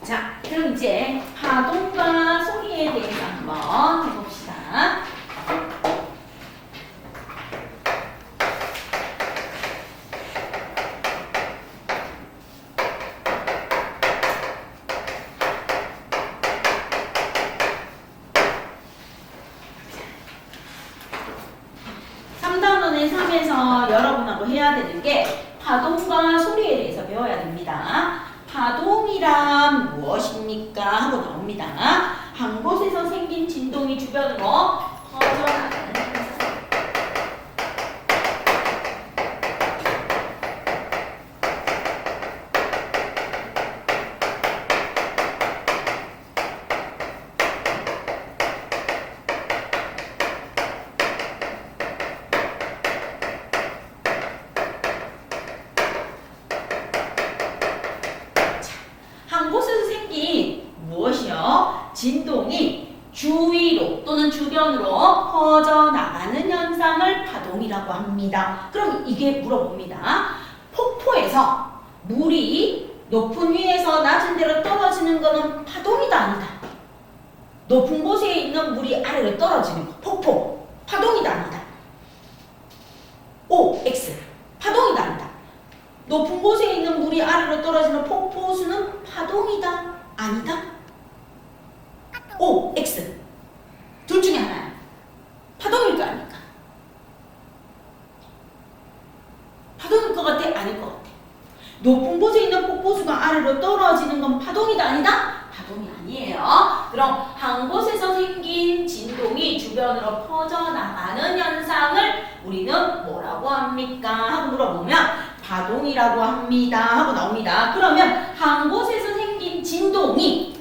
자, 그럼 이제 파동과 소리에 대해서 한번 해봅시다. 삼단원의 3에서 여러분하고 해야 되는 게 파동과 소리에 대해서 배워야 됩니다. 파동이란 무엇입니까? 하고 나옵니다. 한 곳에서 생긴 진동이 주변으로 퍼져나가는 현상. 한 곳에서 생긴 무엇이요? 진동이 주위로 또는 주변으로 퍼져나가는 현상을 파동이라고 합니다. 그럼 이게 물어봅니다. 폭포에서 물이 높은 위에서 낮은 데로 떨어지는 것은 파동이다 아니다? 높은 곳에 있는 물이 아래로 떨어지는 거 폭포 파동이다 아니다? O, X 파동이다 아니다? 높은 곳에 있는 물이 아래로 떨어지는 폭포수는 파동이다 아니다? O, X 둘 중에 하나야. 파동일까 아닐까? 파동일 것 같아? 아닐 것 같아? 높은 곳에 있는 폭포수가 아래로 떨어지는 건 파동이다 아니다? 파동이 아니에요. 그럼 한 곳에서 생긴 진동이 주변으로 퍼져나가는 현상을 우리는 뭐라고 합니까? 하고 물어보면 파동이라고 합니다 하고 나옵니다. 그러면 한 곳에서 생긴 진동이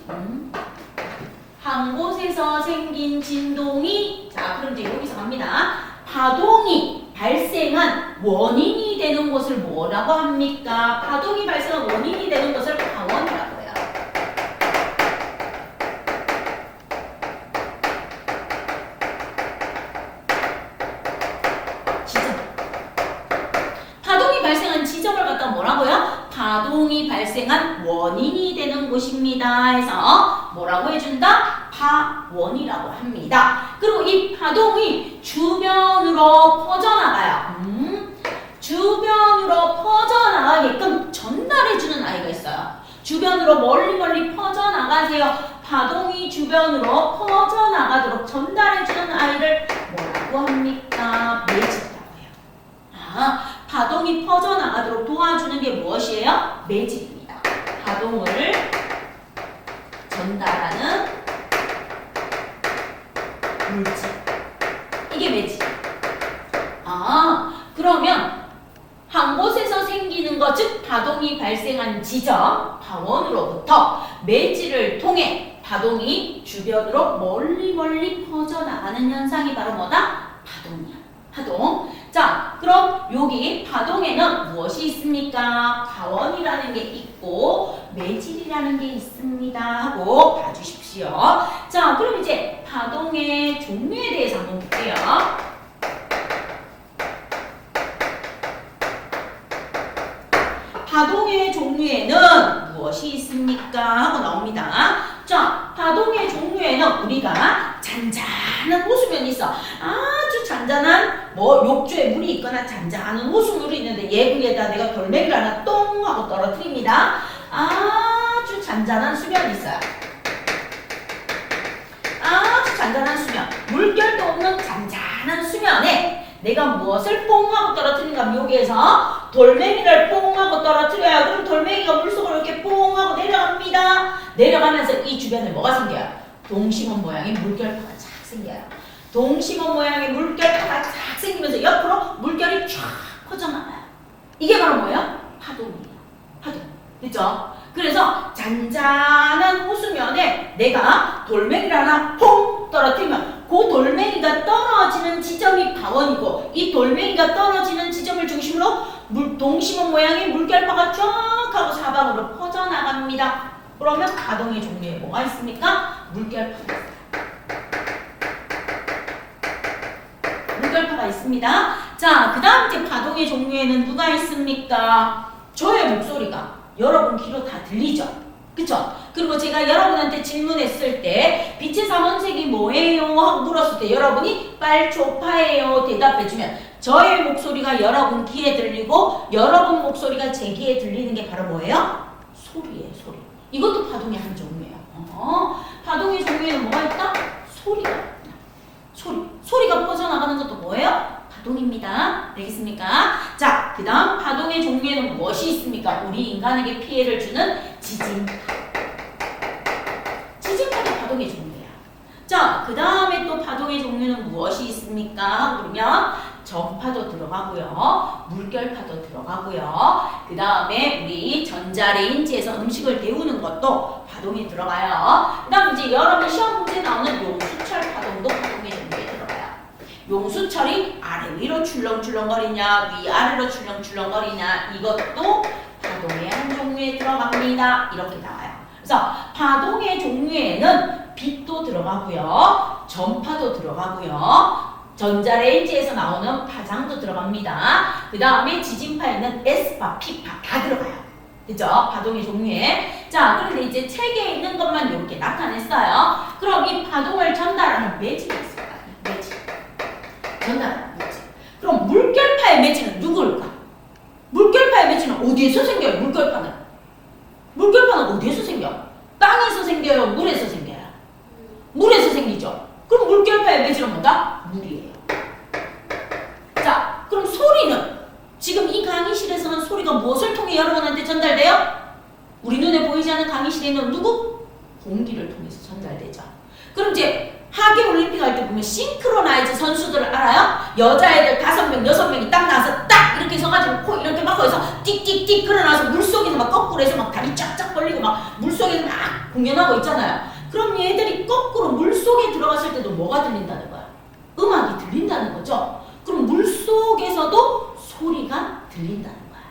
한 곳에서 생긴 진동이 자 그럼 이제 여기서 갑니다. 파동이 발생한 원인이 되는 것을 뭐라고 합니까? 파동이 발생한 원인이 되는 것을 파원이라고 해요. 지점. 파동이 발생한 지점을 갖다가 뭐라고요? 파동이 발생한 원인이 되는 곳입니다 해서 뭐라고 해준다? 파원이라고 합니다. 그리고 이 파동이 주변으로 퍼져나가요. 주변으로 퍼져나가게끔 전달해주는 아이가 있어요. 주변으로 멀리 퍼져나가세요. 파동이 주변으로 퍼져나가도록 전달해주는 아이를 뭐라고 합니까? 매집이라고 해요. 파동이 퍼져나가도록 도와주는 게 무엇이에요? 매집입니다. 파동을 전달하는 물질. 이게 매집. 그러면 한 곳에서 생기는 것, 즉 파동이 발생한 지점, 파원으로부터 매질을 통해 파동이 주변으로 멀리 퍼져나가는 현상이 바로 뭐다? 파동이야. 파동. 자, 그럼 여기 파동에는 무엇이 있습니까? 파원이라는 게 있고 매질이라는 게 있습니다 하고 봐주십시오. 자, 그럼 이제 파동의 종류에 대해서 한번 볼게요. 파동의 종류에는 무엇이 있습니까? 하고 나옵니다. 자, 파동의 종류에는 우리가 잔잔한 호수면이 있어. 아주 잔잔한 욕조에 물이 있거나 잔잔한 호수물이 있는데 얘 위에다 내가 돌멩이를 하나 똥 하고 떨어뜨립니다. 아주 잔잔한 수면이 있어요. 아주 잔잔한 수면. 물결도 없는 잔잔한 수면에 내가 무엇을 뽕 하고 떨어뜨린가 하면 여기에서 돌멩이를 뽕 하고 떨어뜨려요. 그럼 돌멩이가 물속으로 이렇게 뽕 하고 내려갑니다. 내려가면서 이 주변에 뭐가 생겨요? 동심원 모양의 물결파가 쫙 생겨요. 동심원 모양의 물결파가 쫙 생기면서 옆으로 물결이 쫙 퍼져나가요. 이게 바로 뭐예요? 파동이에요. 파동. 그죠? 그래서 잔잔한 호수면에 내가 돌멩이를 하나 퐁 떨어뜨리면 그 돌멩이가 떨어지는 지점이 파원이고 이 돌멩이가 떨어지는 지점을 중심으로 동심원 모양의 물결파가 쫙 하고 사방으로 퍼져나갑니다. 그러면 파동의 종류에 뭐가 있습니까? 물결파가 있어요. 물결파가 있습니다. 자, 그 다음 이제 파동의 종류에는 누가 있습니까? 저의 목소리가 여러분 귀로 다 들리죠? 그쵸? 그리고 제가 여러분한테 질문했을 때 빛의 삼원색이 뭐예요? 하고 물었을 때 여러분이 빨초파예요 대답해주면 저의 목소리가 여러분 귀에 들리고 여러분 목소리가 제 귀에 들리는 게 바로 뭐예요? 소리예요, 소리. 이것도 파동의 한 종류예요. 파동의 종류에는 뭐가 있다? 소리가 있다. 소리가 퍼져나가는 것도 뭐예요? 파동입니다. 알겠습니까? 자, 그 다음 파동의 종류에는 무엇이 있습니까? 우리 인간에게 피해를 주는 지진파. 지진파도 파동의 종류야. 자, 그 다음에 또 파동의 종류는 무엇이 있습니까? 그러면 전파도 들어가고요. 물결파도 들어가고요. 그 다음에 우리 전자레인지에서 음식을 데우는 것도 파동이 들어가요. 그 다음 이제 여러분 시험 문제 나오는 용수철 파동도 파동의 종류에 들어가요. 용수철이 아래 위로 출렁출렁거리냐 위아래로 출렁출렁거리냐 이것도 파동의 한 종류에 들어갑니다. 이렇게 나와요. 그래서 파동의 종류에는 빛도 들어가고요. 전파도 들어가고요. 전자레인지에서 나오는 파장도 들어갑니다. 그 다음에 지진파에는 S파, P파 다 들어가요. 그죠? 파동의 종류에. 자, 그런데 이제 책에 있는 것만 이렇게 나타냈어요. 그럼 이 파동을 전달하는 매질이 있어요. 매질. 전달하는 매질. 그럼 물결파의 매질은 누구일까? 물결파의 매질은 어디에서 생겨요? 물결파는? 물결파는 어디에서 생겨? 땅에서 생겨요? 물에서 생겨요? 물에서 생기죠? 그럼 물결파의 매질은 뭐다? 물이에요. 자, 그럼 소리는 지금 이 강의실에서는 소리가 무엇을 통해 여러분한테 전달돼요? 우리 눈에 보이지 않는 강의실에 있는 누구? 공기를 통해서 전달되죠. 그럼 이제 하계올림픽 할 때 보면 싱크로나이즈 선수들을 알아요? 여자애들 5명, 6명이 딱 나와서 딱 이렇게 서가지고 코 이렇게 막 거기서 띡띡띡 끌어나와서 물속에서 막 거꾸로 해서 막 다리 쫙쫙 벌리고 막 물속에서 막 공연하고 있잖아요. 그럼 얘들이 거꾸로 물속에 들어갔을 때도 뭐가 들린다는 거야? 음악이 들린다는 거죠. 그럼 물속에서도 소리가 들린다는 거야.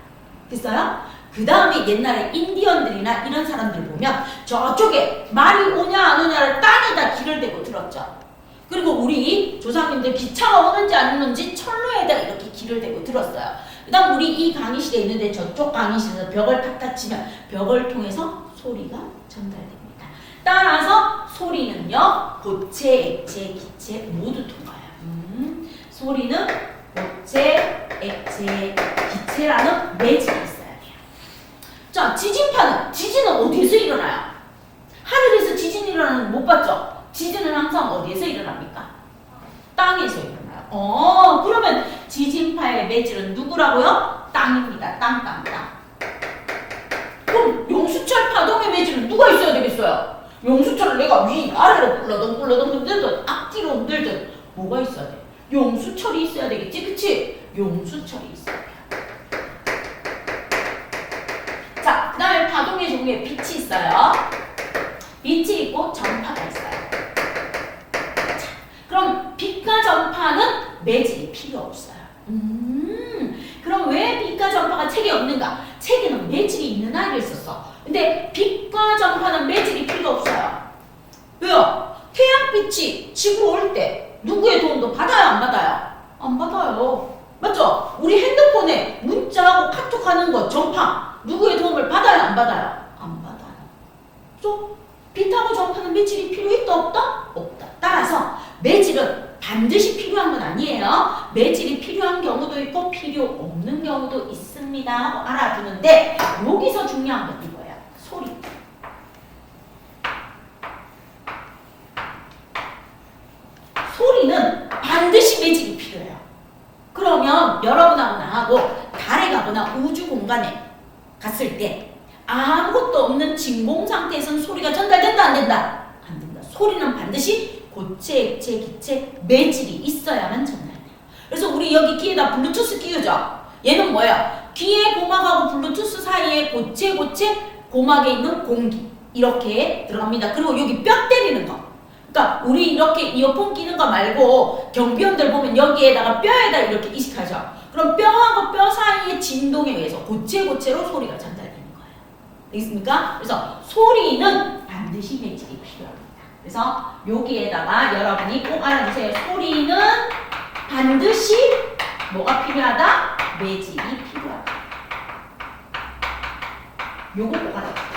됐어요? 그 다음에 옛날에 인디언들이나 이런 사람들 보면 저쪽에 말이 오냐 안 오냐를 땅에다 귀를 대고 들었죠. 그리고 우리 조상님들 기차가 오는지 안 오는지 철로에다 이렇게 귀를 대고 들었어요. 그 다음 우리 이 강의실에 있는데 저쪽 강의실에서 벽을 탁탁 치면 벽을 통해서 소리가 전달됩니다. 따라서 소리는요 고체, 액체, 기체 모두 통과해요. 소리는 고체, 액체, 기체라는 매질이 있어야 돼요. 자, 지진은 어디에서 일어나요? 하늘에서 지진이 일어나는 거 못 봤죠? 지진은 항상 어디에서 일어납니까? 땅에서 일어나요. 그러면 지진파의 매질은 누구라고요? 땅입니다. 땅. 그럼 용수철 파동의 매질은 누가 있어야 되겠어요? 용수철을 내가 위아래로 굴러덩 흔들든 앞뒤로 흔들든 뭐가 있어야 돼? 용수철이 있어야 되겠지, 그치? 용수철이 있어야 돼요. 자, 그 다음에 파동의 종류에 빛이 있어요. 빛이 있고 전파가 있어요. 자, 그럼 빛과 전파는 매질이 필요 없어요. 그럼 왜 빛과 전파가 책에 없는가? 책에는 매질이 있는 아이를 썼어. 근데 빛과 전파는 매질이 필요 없어요. 왜요? 태양빛이 지구로 올 때 누구의 도움도 받아요, 안 받아요? 안 받아요. 맞죠? 우리 핸드폰에 문자하고 카톡하는 거 전파 누구의 도움을 받아요, 안 받아요? 안 받아요. 그래서 빛하고 전파는 매질이 필요 있다, 없다? 없다. 따라서 매질은 반드시 필요한 건 아니에요. 매질이 필요한 경우도 있고 필요 없는 경우도 있습니다 하고 알아두는데 여기서 중요한 건 이거예요. 소리. 소리는 반드시 매질이 필요해요. 그러면 여러분하고 나하고 달에 가거나 우주 공간에 갔을 때 아무것도 없는 진공 상태에서는 소리가 전달된다, 안 된다? 안 된다. 소리는 반드시 고체, 액체, 기체, 매질이 있어야만 전달돼요. 그래서 우리 여기 귀에다 블루투스 끼우죠? 얘는 뭐예요? 귀의 고막하고 블루투스 사이에 고체, 고막에 있는 공기 이렇게 들어갑니다. 그리고 여기 뼈 때리는 거. 그러니까 우리 이렇게 이어폰 끼는 거 말고 경비원들 보면 여기에다가 뼈에다 이렇게 이식하죠. 그럼 뼈하고 뼈 사이의 진동에 의해서 고체로 소리가 전달되는 거예요. 알겠습니까? 그래서 소리는 반드시 매질이 필요합니다. 그래서 여기에다가 여러분이 꼭 알아두세요. 소리는 반드시 뭐가 필요하다? 매질이 필요하다. 요거 꼭 알아두세요.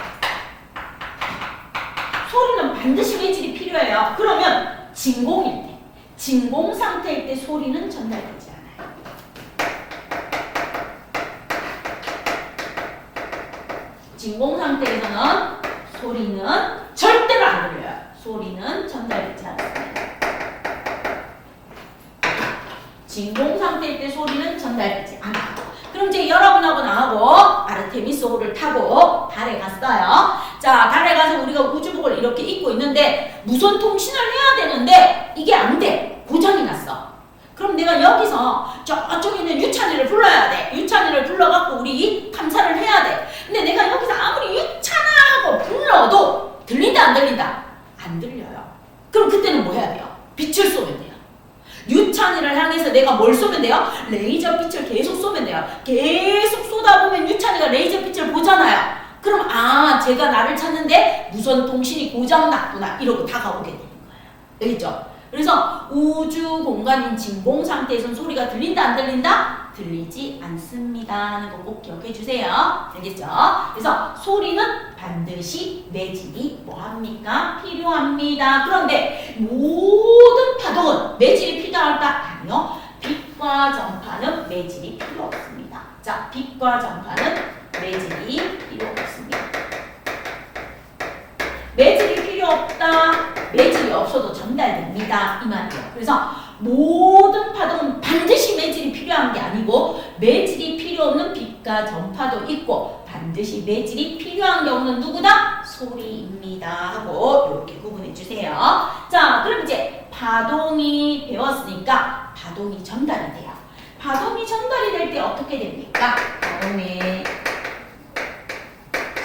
반드시 매질이 필요해요. 그러면 진공일 때, 진공 상태일 때 소리는 전달되지 않아요. 진공 상태에서는 소리는 절대로 안 들려요. 소리는 전달되지 않습니다. 진공 상태일 때 소리는 전달되지 않아요. 그럼 이제 여러분하고 나하고 아르테미스 호를 타고 달에 갔어요. 자, 달에 가서 우리가 우주복을 이렇게 입고 있는데 무선 통신을 해야 되는데 이게 안 돼. 고장이 났어. 그럼 내가 여기서 저쪽에 있는 유찬이를 불러야 돼. 유찬이를 불러갖고 우리 탐사를 해야 돼. 근데 내가 여기서 아무리 유찬아 하고 불러도 들린다 안 들린다? 안 들려요. 그럼 그때는 뭐 해야 돼요? 빛을 쏘면 돼요. 유찬이를 향해서 내가 뭘 쏘면 돼요? 레이저 빛을 계속 쏘면 돼요. 계속 쏘다 보면 유찬이가 레이저 빛을 보잖아요. 그럼 아, 제가 나를 찾는데 무선 통신이 고장 났구나 이러고 다가오게 되는 거예요. 알겠죠? 그래서 우주 공간인 진공 상태에서는 소리가 들린다 안 들린다? 들리지 않습니다 하는 거 꼭 기억해 주세요. 알겠죠? 그래서 소리는 반드시 매질이 뭐합니까? 필요합니다. 그런데 모든 파동은 매질이 필요할까? 아니요. 빛과 전파는 매질이 필요 없습니다. 자, 빛과 전파는 매질이 필요 없습니다. 매질이 필요 없다. 매질이 없어도 전달됩니다. 이 말이에요. 그래서 모든 파동은 반드시 매질이 필요한 게 아니고 매질이 필요 없는 빛과 전파도 있고 반드시 매질이 필요한 경우는 누구다? 소리입니다. 하고 이렇게 구분해 주세요. 자, 그럼 이제 파동이 배웠으니까 파동이 전달이 돼요. 파동이 전달이 될 때 어떻게 됩니까? 파동의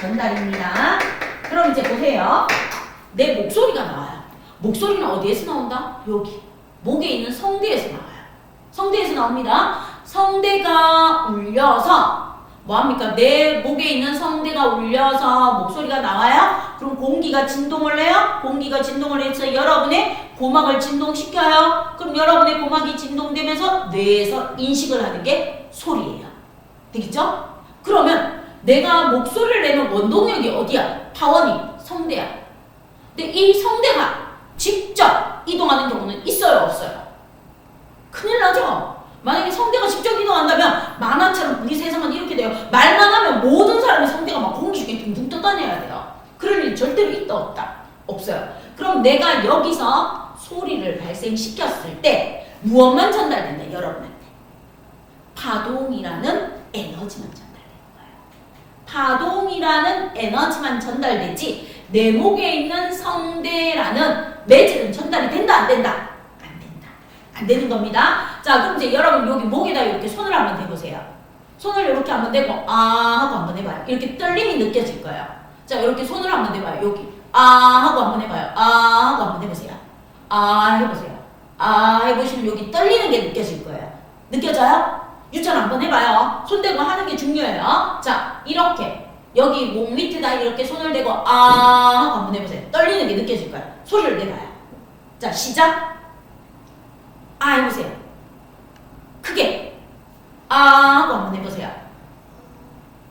전달입니다. 그럼 이제 보세요. 내 목소리가 나와요. 목소리는 어디에서 나온다? 여기. 목에 있는 성대에서 나와요. 성대에서 나옵니다. 성대가 울려서 뭐합니까? 내 목에 있는 성대가 울려서 목소리가 나와요. 그럼 공기가 진동을 해요. 공기가 진동을 해서 여러분의 고막을 진동시켜요. 그럼 여러분의 고막이 진동되면서 뇌에서 인식을 하는 게 소리예요. 되겠죠? 그러면 내가 목소리를 내는 원동력이 어디야? 타원이 성대야. 근데 이 성대가 직접 이동하는 경우는 있어요, 없어요? 큰일 나죠? 만약에 성대가 직접 이동한다면 만화처럼 우리 세상은 이렇게 돼요. 말만 하면 모든 사람의 성대가 막 공기 중에 둥둥 떠다녀야 돼요. 그럴 일 절대로 있다 없다? 없어요. 그럼 내가 여기서 소리를 발생시켰을 때 무엇만 전달된다, 여러분한테? 파동이라는 에너지만 전달되는 거예요. 파동이라는 에너지만 전달되지 내 목에 있는 성대라는 매질은 전달이 된다 안 된다? 안 된다. 안 되는 겁니다. 자, 그럼 이제 여러분 여기 목에다 이렇게 손을 한번 대보세요. 손을 이렇게 한번 대고 아 하고 한번 해봐요. 이렇게 떨림이 느껴질 거예요. 자, 이렇게 손을 한번 대봐요. 여기 아 하고 한번 해봐요. 아 하고 한번 해보세요. 아 해보세요. 아 해보시면 여기 떨리는 게 느껴질 거예요. 느껴져요? 유찬 한번 해봐요. 손 대고 하는 게 중요해요. 자, 이렇게 여기 목 밑에다 이렇게 손을 대고 아 하고 한번 해보세요. 떨리는 게 느껴질 거예요. 소리를 내봐요. 자, 시작. 아 해보세요. 크게 아 하고 한번 해보세요.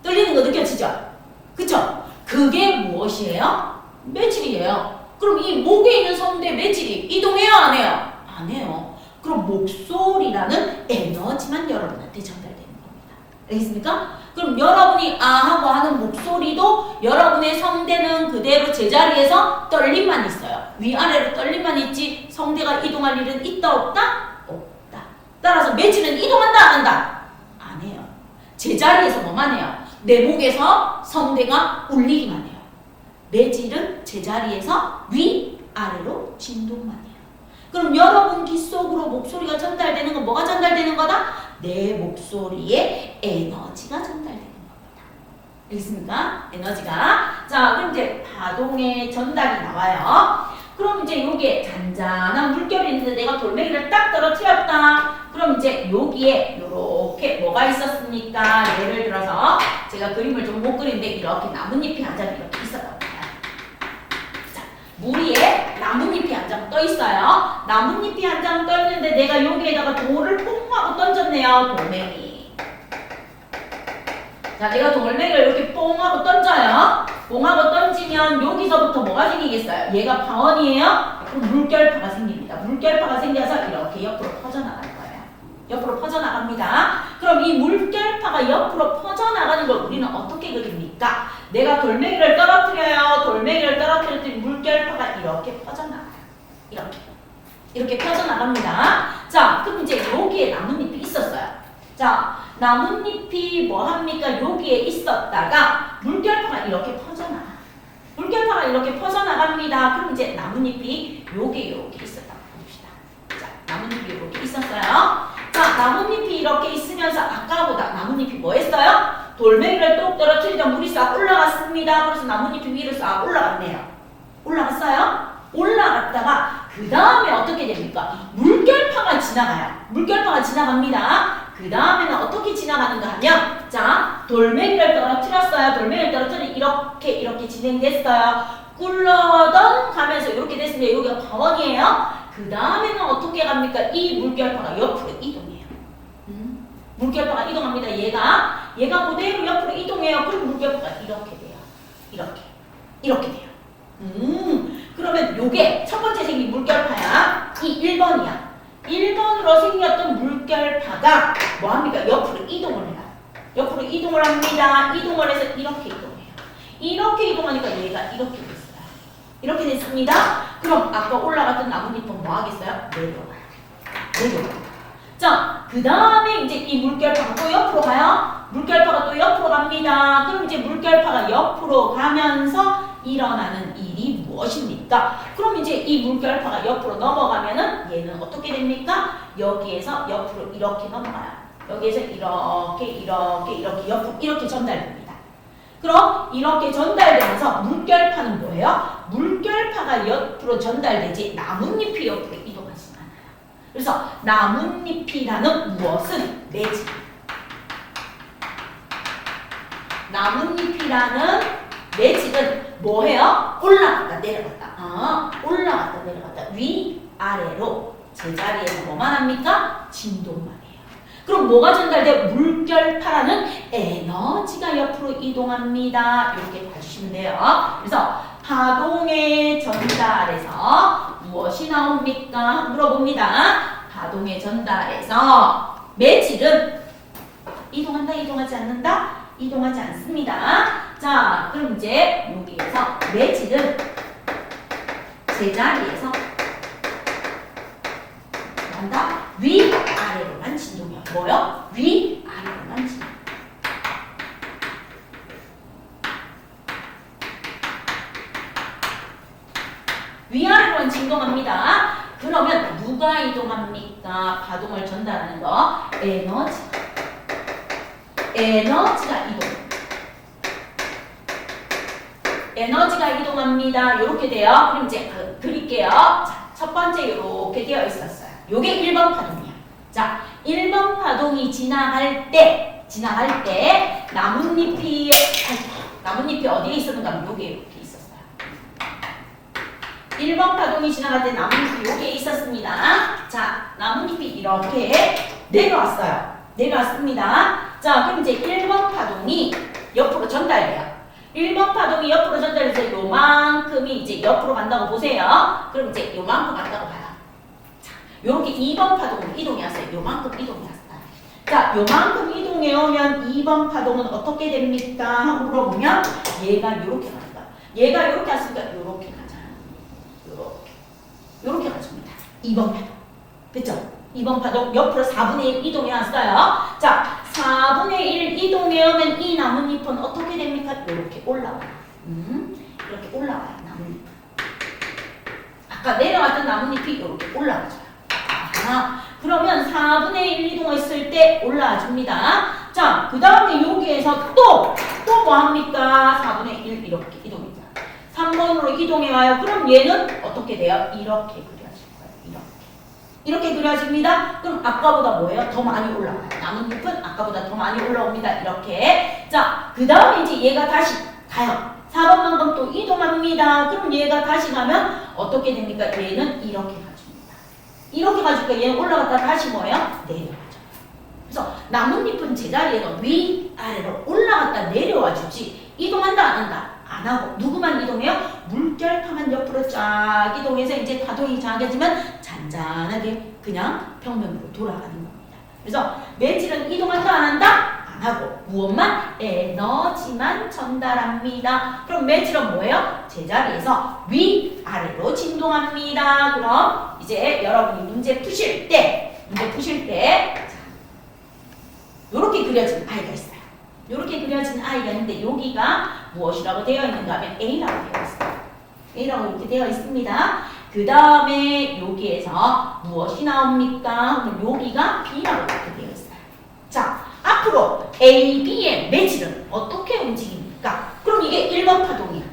떨리는 거 느껴지죠? 그쵸? 그게 무엇이에요? 매질이에요. 그럼 이 목에 있는 성대 매질이 이동해요 안 해요? 안 해요. 그럼 목소리라는 에너지만 여러분한테 전달되는 겁니다. 알겠습니까? 그럼 여러분이 아 하고 하는 목소리도 여러분의 성대는 그대로 제자리에서 떨림만 있어요. 위아래로 떨림만 있지 성대가 이동할 일은 있다 없다? 없다. 따라서 매질은 이동한다 안 한다? 안 해요. 제자리에서 뭐만 해요? 내 목에서 성대가 울리기만 해요. 매질은 제자리에서 위아래로 진동만 해요. 그럼 여러분 귀 속으로 목소리가 전달되는 건 뭐가 전달되는 거다? 내 목소리에 에너지가 전달되는 겁니다. 알겠습니까? 에너지가. 자, 그럼 이제 파동의 전달이 나와요. 그럼 이제 여기에 잔잔한 물결이 있는데 내가 돌멩이를 딱 떨어뜨렸다. 그럼 이제 여기에 이렇게 뭐가 있었습니까? 예를 들어서 제가 그림을 좀 못 그리는데 이렇게 나뭇잎이 한 장 이렇게 있어요. 물 위에 나뭇잎이 한 장 떠 있어요. 나뭇잎이 한 장 떠 있는데 내가 여기에다가 돌을 뽕 하고 던졌네요. 돌멩이. 자, 내가 돌멩이를 이렇게 뽕 하고 던져요. 뽕하고 던지면 여기서부터 뭐가 생기겠어요? 얘가 파원이에요? 그럼 물결파가 생깁니다. 물결파가 생겨서 이렇게 옆으로 퍼져나가는 거예요. 옆으로 퍼져나갑니다. 그럼 이 물결파가 옆으로 퍼져나가는 걸 우리는 어떻게 그립니까? 내가 돌멩이를 떨어뜨려요. 돌멩이를 떨어뜨릴 때 물결파가 이렇게 퍼져나가요. 이렇게 펴져나갑니다. 자, 그럼 이제 여기에 나뭇잎이 있었어요. 자, 나뭇잎이 뭐 합니까? 여기에 있었다가 물결파가 이렇게 퍼져나가. 물결파가 이렇게 퍼져나갑니다. 그럼 이제 나뭇잎이 이렇게 있었다고 봅시다. 자, 나뭇잎이 이렇게 있었어요. 자, 나뭇잎이 이렇게 있으면서 아까보다 나뭇잎이 뭐 했어요? 돌멩이를 똑 떨어뜨리다 물이 싹 올라갔습니다. 그래서 나뭇잎이 위로 싹 올라갔네요. 올라갔어요? 올라갔다가 그 다음에 어떻게 됩니까? 물결파가 지나가요. 물결파가 지나갑니다. 그 다음에는 어떻게 지나가는가 하면 자, 돌멩이를 떨어뜨렸어요. 돌멩이를 떨어뜨리면 이렇게 진행됐어요. 굴러던 가면서 이렇게 됐습니다. 여기가 파원이에요. 그 다음에는 어떻게 갑니까? 이 물결파가 옆으로 이동해요. 물결파가 이동합니다. 얘가 그대로 옆으로 이동해요. 그럼 물결파가 이렇게 돼요. 이렇게 돼요. 그러면 요게 첫 번째 생긴 물결파야. 이 1번이야. 1번으로 생겼던 물결파가 뭐합니까? 옆으로 이동을 해요. 옆으로 이동을 합니다. 이동을 해서 이렇게 이동해요. 이렇게 이동하니까 얘가 이렇게 됐어요. 이렇게 됐습니다. 그럼 아까 올라갔던 나뭇잎은 뭐 하겠어요? 내려가요. 자, 그 다음에 이제 이 물결파가 또 옆으로 가요. 물결파가 또 옆으로 갑니다. 그럼 이제 물결파가 옆으로 가면서 일어나는 일이 무엇입니까? 그럼 이제 이 물결파가 옆으로 넘어가면은 얘는 어떻게 됩니까? 여기에서 옆으로 이렇게 넘어가요. 여기에서 이렇게 옆으로 이렇게 전달됩니다. 그럼 이렇게 전달되면서 물결파는 뭐예요? 물결파가 옆으로 전달되지 나뭇잎이 옆으로 이동하지 않아요. 그래서 나뭇잎이라는 무엇은 매직. 나뭇잎이라는 매직은 뭐해요? 올라갔다 내려갔다. 올라갔다 내려갔다. 위아래로 제자리에서 뭐만 합니까? 진동만 해요. 그럼 뭐가 전달돼요? 물결파라는 에너지가 옆으로 이동합니다. 이렇게 봐주시면 돼요. 그래서 파동의 전달에서 무엇이 나옵니까? 물어봅니다. 파동의 전달에서 매질은 이동한다, 이동하지 않는다? 이동하지 않습니다. 자, 그럼 이제 여기에서 매질은 제자리에서 한다? 위아래로만 진동해요. 뭐요? 위아래로만 진동. 위아래로만 진동합니다. 그러면 누가 이동합니까? 파동을 전달하는 거. 에너지가 이동합니다. 에너지가 이동합니다. 이렇게 돼요. 그럼 이제 그릴게요. 자, 첫 번째 이렇게 되어 있었어요. 요게 1번 파동이야. 자, 1번 파동이 지나갈 때 나뭇잎이 어디에 있었는가 하면 요게 이렇게 있었어요. 1번 파동이 지나갈 때 나뭇잎이 요게 있었습니다. 자, 나뭇잎이 이렇게 내려왔습니다. 자, 그럼 이제 1번 파동이 옆으로 전달돼요. 1번 파동이 옆으로 전달돼서 요만큼이 이제 옆으로 간다고 보세요. 그럼 이제 요만큼 간다고 봐요. 자, 요렇게 2번 파동으로 이동이 왔어요. 요만큼 이동이 왔어요. 자, 요만큼 이동해 오면 2번 파동은 어떻게 됩니까? 하고 물어보면 얘가 요렇게 간다. 얘가 요렇게 왔으니까 요렇게 가잖아. 요렇게 가줍니다. 2번 파동. 됐죠? 2번 파동 옆으로 4분의 1 이동해 왔어요. 자, 4분의 1 이동해 오면 이 나뭇잎은 어떻게 됩니까? 이렇게 올라와요. 이렇게 올라와요. 나뭇잎은. 아까 내려왔던 나뭇잎이 이렇게 올라와줘요. 그러면 4분의 1 이동했을 때 올라와 줍니다. 자, 그 다음에 여기에서 또 뭐 합니까? 4분의 1 이렇게 이동입니다. 3번으로 이동해 와요. 그럼 얘는 어떻게 돼요? 이렇게 그려질 거예요. 이렇게 그려집니다. 그럼 아까보다 뭐예요? 더 많이 올라와요. 나뭇잎은 아까보다 더 많이 올라옵니다. 이렇게. 자, 그 다음에 이제 얘가 다시 가요. 4번만큼 또 이동합니다. 그럼 얘가 다시 가면 어떻게 됩니까? 얘는 이렇게 가줍니다. 이렇게 가주니까 얘는 올라갔다 다시 뭐예요? 내려가죠. 그래서 나뭇잎은 제자리에서 위아래로 올라갔다 내려와 주지 이동한다 안 한다? 안 하고 누구만 이동해요? 물결파만 옆으로 쫙 이동해서 이제 파동이 작아지면 잔잔하게 그냥 평면으로 돌아가는 겁니다. 그래서 매질은 이동한다 안 한다? 안 하고 무엇만? 에너지만 전달합니다. 그럼 매질은 뭐예요? 제자리에서 위아래로 진동합니다. 그럼 이제 여러분이 문제 푸실 때 이렇게 그려진 아이가 있어요. 이렇게 그려진 아이가 있는데 여기가 무엇이라고 되어 있는가 하면 A라고 되어 있어요. A라고 이렇게 되어 있습니다. 그 다음에 여기에서 무엇이 나옵니까? 그럼 여기가 B라고 이렇게 되어 있어요. 자, 앞으로 A, B의 매질은 어떻게 움직입니까? 그럼 이게 1번 파동이야.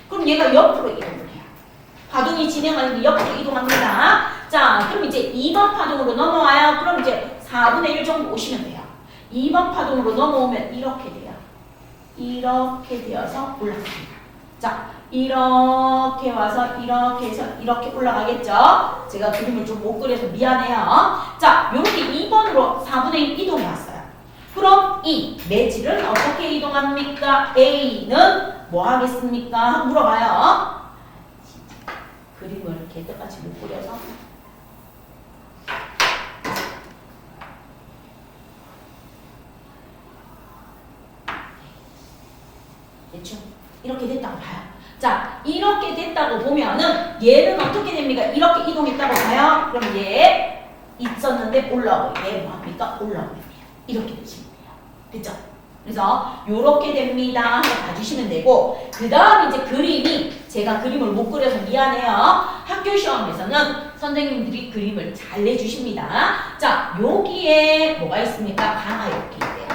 그럼 얘가 옆으로 이동을 해요. 파동이 진행하는데 옆으로 이동합니다. 자, 그럼 이제 2번 파동으로 넘어와요. 그럼 이제 4분의 1 정도 오시면 돼요. 2번 파동으로 넘어오면 이렇게 돼요. 이렇게 되어서 올라갑니다. 자, 이렇게 와서 이렇게 해서 이렇게 올라가겠죠? 제가 그림을 좀 못 그려서 미안해요. 자, 이렇게 2번으로 4분의 1 이동해 왔어요. 그럼 이 매질은 어떻게 이동합니까? A는 뭐 하겠습니까? 물어봐요. 그림을 이렇게 끝까지 못 그려서. 됐죠? 이렇게 됐다고 봐요. 자, 이렇게 됐다고 보면은 얘는 어떻게 됩니까? 이렇게 이동했다고 봐요. 그럼 얘 있었는데 올라오고 얘 뭐합니까? 올라오면 돼요. 이렇게 되시면 돼요. 됐죠? 그래서 요렇게 됩니다. 한번 봐주시면 되고 그 다음 이제 그림이 제가 그림을 못 그려서 미안해요. 학교 시험에서는 선생님들이 그림을 잘 내주십니다. 자, 여기에 뭐가 있습니까? 가가 이렇게 있대요.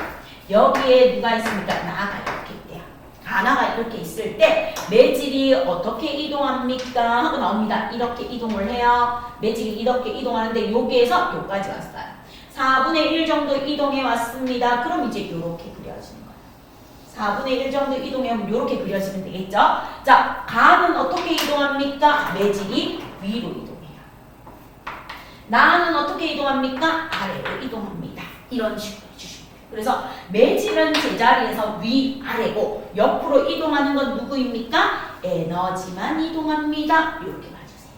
여기에 누가 있습니까? 나가 이렇게 있대요. 가나가 이렇게 있을 때 매질이 어떻게 이동합니까? 하고 나옵니다. 이렇게 이동을 해요. 매질이 이렇게 이동하는데 여기에서 여기까지 왔어요. 4분의 1 정도 이동해 왔습니다. 그럼 이제 이렇게 그려지는 거예요. 4분의 1 정도 이동하면 이렇게 그려지면 되겠죠? 자, 가는 어떻게 이동합니까? 매질이 위로 이동해요. 나는 어떻게 이동합니까? 아래로 이동합니다. 이런 식으로 해주시면 돼요. 그래서 매질은 제자리에서 위아래고 옆으로 이동하는 건 누구입니까? 에너지만 이동합니다. 이렇게 봐주세요.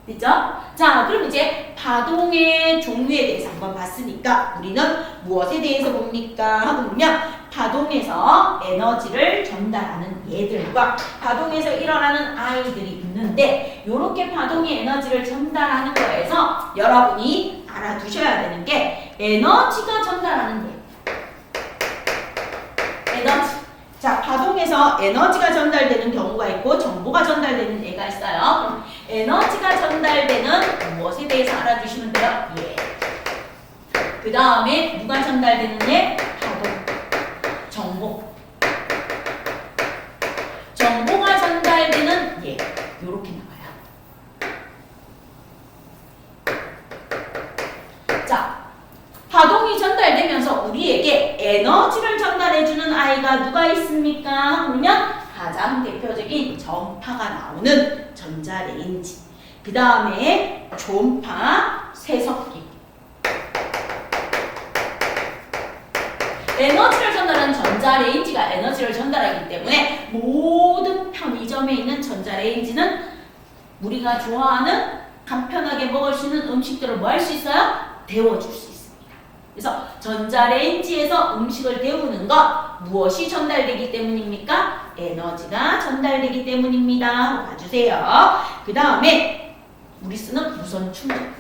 됐죠? 자, 그럼 이제 파동의 종류에 대해서 한번 봤으니까 우리는 무엇에 대해서 봅니까? 하고 보면 파동에서 에너지를 전달하는 얘들과 파동에서 일어나는 아이들이 있는데 이렇게 파동이 에너지를 전달하는 거에서 여러분이 알아두셔야 되는 게 에너지가 전달하는 게 에너지. 자, 파동에서 에너지가 전달되는 경우가 있고 정보가 전달되는 애가 있어요. 에너지가 전달되는 무엇에 대해서 알아주시면 돼요? 예. 그 다음에 누가 전달되는 애? 파동. 정보. 정보가 전달되는 예. 요렇게 나와요. 자, 파동이 전달되면서 우리에게 에너지를 전달해주는 아이가 누가 있습니까? 그러면 가장 대표적인 전파가 나오는 전자레인지, 그 다음에 초음파, 세석기. 에너지를 전달하는 전자레인지가 에너지를 전달하기 때문에 모든 편의점에 있는 전자레인지는 우리가 좋아하는 간편하게 먹을 수 있는 음식들을 뭐 할 수 있어요? 데워줄 수 있습니다. 그래서 전자레인지에서 음식을 데우는 것 무엇이 전달되기 때문입니까? 에너지가 전달되기 때문입니다. 봐주세요. 그 다음에 우리 쓰는 무선 충전.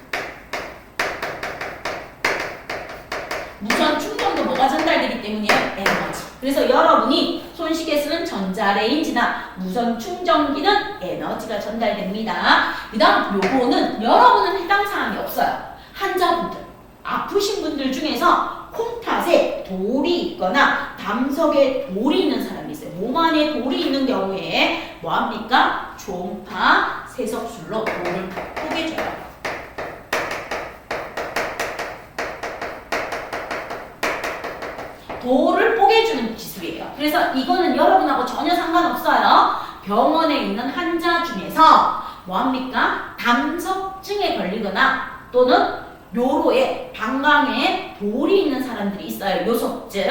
무선 충전도 뭐가 전달되기 때문이에요? 에너지. 그래서 여러분이 손쉽게 쓰는 전자레인지나 무선 충전기는 에너지가 전달됩니다. 그 다음 요거는 여러분은 해당 사항이 없어요. 환자분들, 아프신 분들 중에서 콩팥에 돌이 있거나 담석에 돌이 있는 사람이 있어요. 몸 안에 돌이 있는 경우에 뭐합니까? 초음파 세석술로 돌을 쪼개줘요. 돌을 뽀개주는 기술이에요. 그래서 이거는 여러분하고 전혀 상관없어요. 병원에 있는 환자 중에서 뭐합니까? 담석증에 걸리거나 또는 요로에 방광에 돌이 있는 사람들이 있어요. 요석증.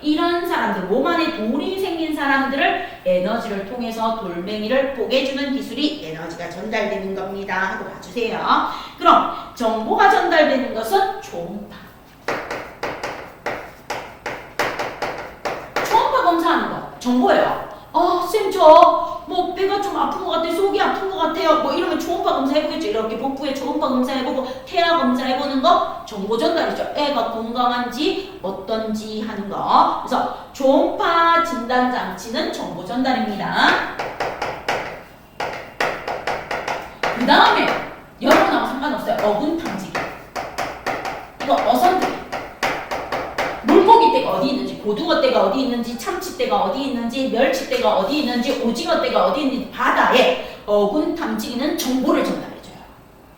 이런 사람들, 몸 안에 돌이 생긴 사람들을 에너지를 통해서 돌멩이를 뽀개주는 기술이 에너지가 전달되는 겁니다 하고 봐주세요. 그럼 정보가 전달되는 것은 초음파. 초음파 검사하는 거 정보예요. 쌤, 뭐 배가 좀 아픈 것 같아요. 속이 아픈 것 같아요. 뭐 이러면 초음파 검사해보겠죠. 이렇게 복부에 초음파 검사해보고 태아 검사해보는 거 정보 전달이죠. 애가 건강한지 어떤지 하는 거. 그래서 초음파 진단 장치는 정보 전달입니다. 그 다음에 여러분하고 상관없어요. 어군 탐지기. 이거 어선들이. 물고기 떼가 어디 있는지, 고등어 떼가 어디 있는지, 참치 떼가 어디 있는지, 멸치 떼가 어디 있는지, 오징어 떼가 어디 있는지 바다에 어군 탐지기는 정보를 전달해줘요.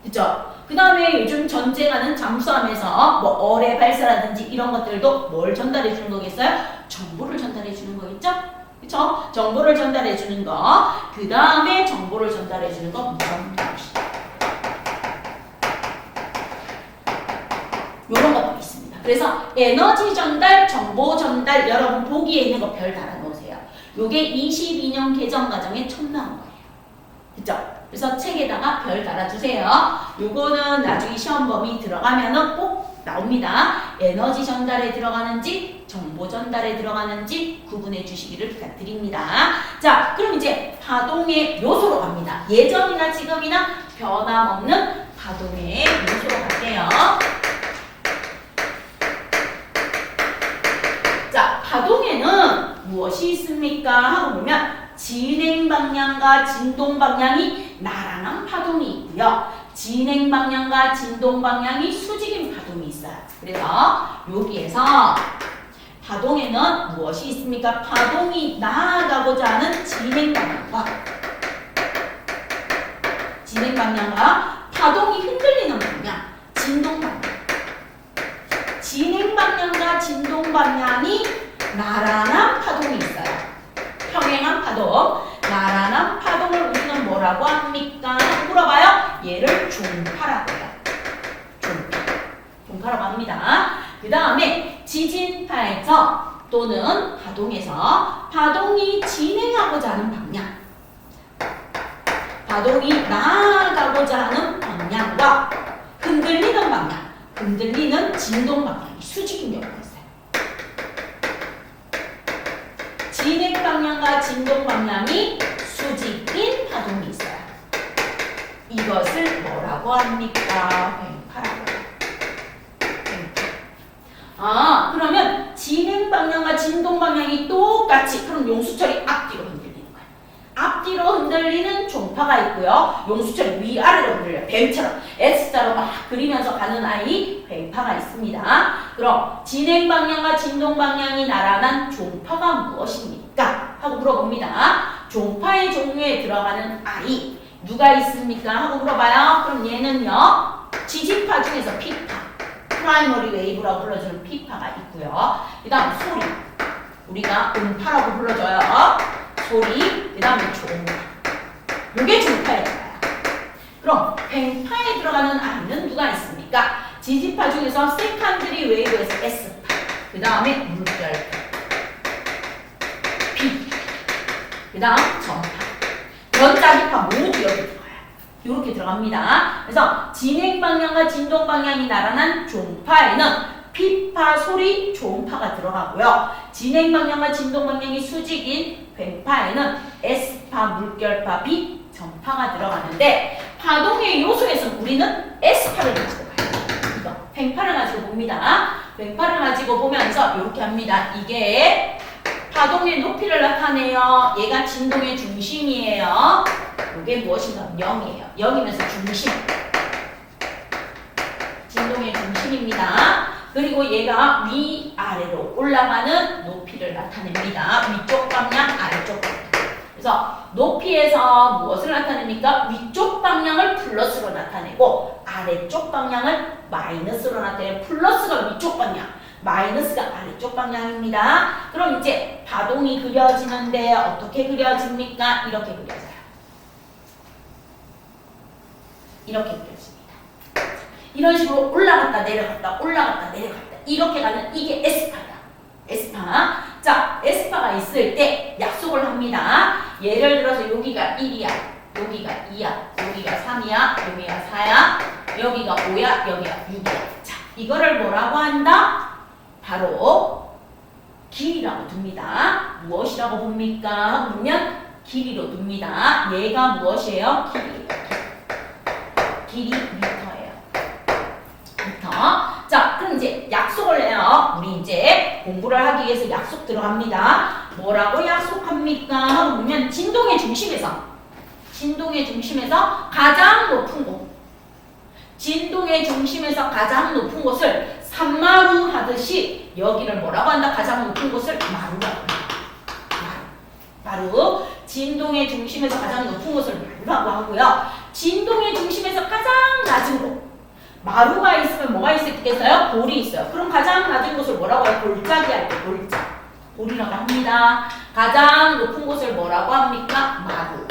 그죠? 그 다음에 요즘 전쟁하는 잠수함에서 뭐 어뢰 발사라든지 이런 것들도 뭘 전달해주는 거겠어요? 정보를 전달해주는 거겠죠? 그쵸? 정보를 전달해주는 거. 그 다음에 정보를 전달해주는 거 무선통신. 요런 것도 있습니다. 그래서 에너지 전달, 정보 전달 여러분 보기에 있는 거 별 달아놓으세요. 요게 22년 개정 과정에 처음 나온 거예요. 그죠? 그래서 책에다가 별 달아주세요. 요거는 나중에 시험 범위 들어가면은 꼭 나옵니다. 에너지 전달에 들어가는지 정보 전달에 들어가는지 구분해 주시기를 부탁드립니다. 자, 그럼 이제 파동의 요소로 갑니다. 예전이나 지금이나 변함없는 파동의 요소로 갈게요. 자, 파동에는 무엇이 있습니까? 하고 보면 진행 방향과 진동 방향이 나란한 파동이 있고요. 진행 방향과 진동 방향이 수직인 파동이 있어요. 그래서 여기에서 파동에는 무엇이 있습니까? 파동이 나아가고자 하는 진행 방향과 파동이 흔들리는 방향, 진동 방향. 진행 방향과 진동 방향이 나란한 파동이 있어요. 평행한 파동, 나란한 파동을 우리는 뭐라고 합니까? 물어봐요. 얘를 종파라고 해요. 종파라고 합니다. 그 다음에 지진파에서 또는 파동에서 파동이 진행하고자 하는 방향, 파동이 나아가고자 하는 방향과 흔들리는 방향, 흔들리는 진동 방향이 수직인 경우가 있어요. 진행 방향과 진동 방향이 수직인 파동이 있어요. 이것을 뭐라고 합니까? 횡파라고 해요. 그러면 진행 방향과 진동 방향이 똑같이, 그럼 용수철이 앞뒤로 흔들리는 거예요. 앞뒤로 흔들리는 종파가 있고요. 용수철이 위아래로 흔들려요. 뱀처럼 S자로 막 그리면서 가는 아이 횡파가 있습니다. 그럼 진행 방향과 진동 방향이 나란한 종파가 무엇입니까? 하고 물어봅니다. 종파의 종류에 들어가는 아이 누가 있습니까? 하고 물어봐요. 그럼 얘는요. 지진파 중에서 P파, 프라이머리 웨이브라고 불러주는 P파가 있고요. 그 다음 소리, 우리가 음파라고 불러줘요. 소리, 그 다음에 종파. 요게 종파에 들어가요. 그럼 횡파에 들어가는 아이는 누가 있습니까? 지진파 중에서 세컨드리 웨이브에서 S파, 그 다음에 물결파, B, 그 다음 전파, 전자기파 모두 여기 들어가요. 이렇게 들어갑니다. 그래서 진행 방향과 진동 방향이 나란한 종파에는 P파, 소리, 종파가 들어가고요. 진행 방향과 진동 방향이 수직인 횡파에는 S파, 물결파, B, 전파가 들어가는데 파동의 요소에서 우리는 S파를 가지고 가요. 이거 횡파를 가지고 봅니다. 횡파를 가지고 보면서 이렇게 합니다. 이게 파동의 높이를 나타내요. 얘가 진동의 중심이에요. 이게 무엇인가? 0이에요. 0이면서 중심. 진동의 중심입니다. 그리고 얘가 위아래로 올라가는 높이를 나타냅니다. 위쪽 방향, 아래쪽 방향. 그래서 높이에서 무엇을 나타냅니까? 위쪽 방향을 플러스로 나타내고 아래쪽 방향을 마이너스로 나타내요. 플러스가 위쪽 방향, 마이너스가 아래쪽 방향입니다. 그럼 이제 파동이 그려지는데 어떻게 그려집니까? 이렇게 그려져요. 이렇게 그려집니다. 이런 식으로 올라갔다 내려갔다 올라갔다 내려갔다 이렇게 가는 이게 S파야. 에스파. 자, 에스파가 있을 때 약속을 합니다. 예를 들어서 여기가 1이야. 여기가 2야. 여기가 3이야. 여기가 4야. 여기가 5야. 여기가 6이야. 자, 이거를 뭐라고 한다? 바로 길이라고 둡니다. 무엇이라고 봅니까? 그러면 길이로 둡니다. 얘가 무엇이에요? 길이에요. 길이 미터예요. 미터. 자, 그럼 이제 약속을 해요. 우리 이제 공부를 하기 위해서 약속 들어갑니다. 뭐라고 약속합니까? 그러면 진동의 중심에서 가장 높은 곳. 진동의 중심에서 가장 높은 곳을 산마루 하듯이 여기를 뭐라고 한다? 가장 높은 곳을 마루라고 한다. 마루. 진동의 중심에서 가장 높은 곳을 마루라고 하고요. 진동의 중심에서 가장 낮은 곳. 마루가 있으면 뭐가 있겠어요? 골이 있어요. 그럼 가장 낮은 곳을 뭐라고 해요? 골짜기 할 때 골짜. 골이라고 합니다. 가장 높은 곳을 뭐라고 합니까? 마루.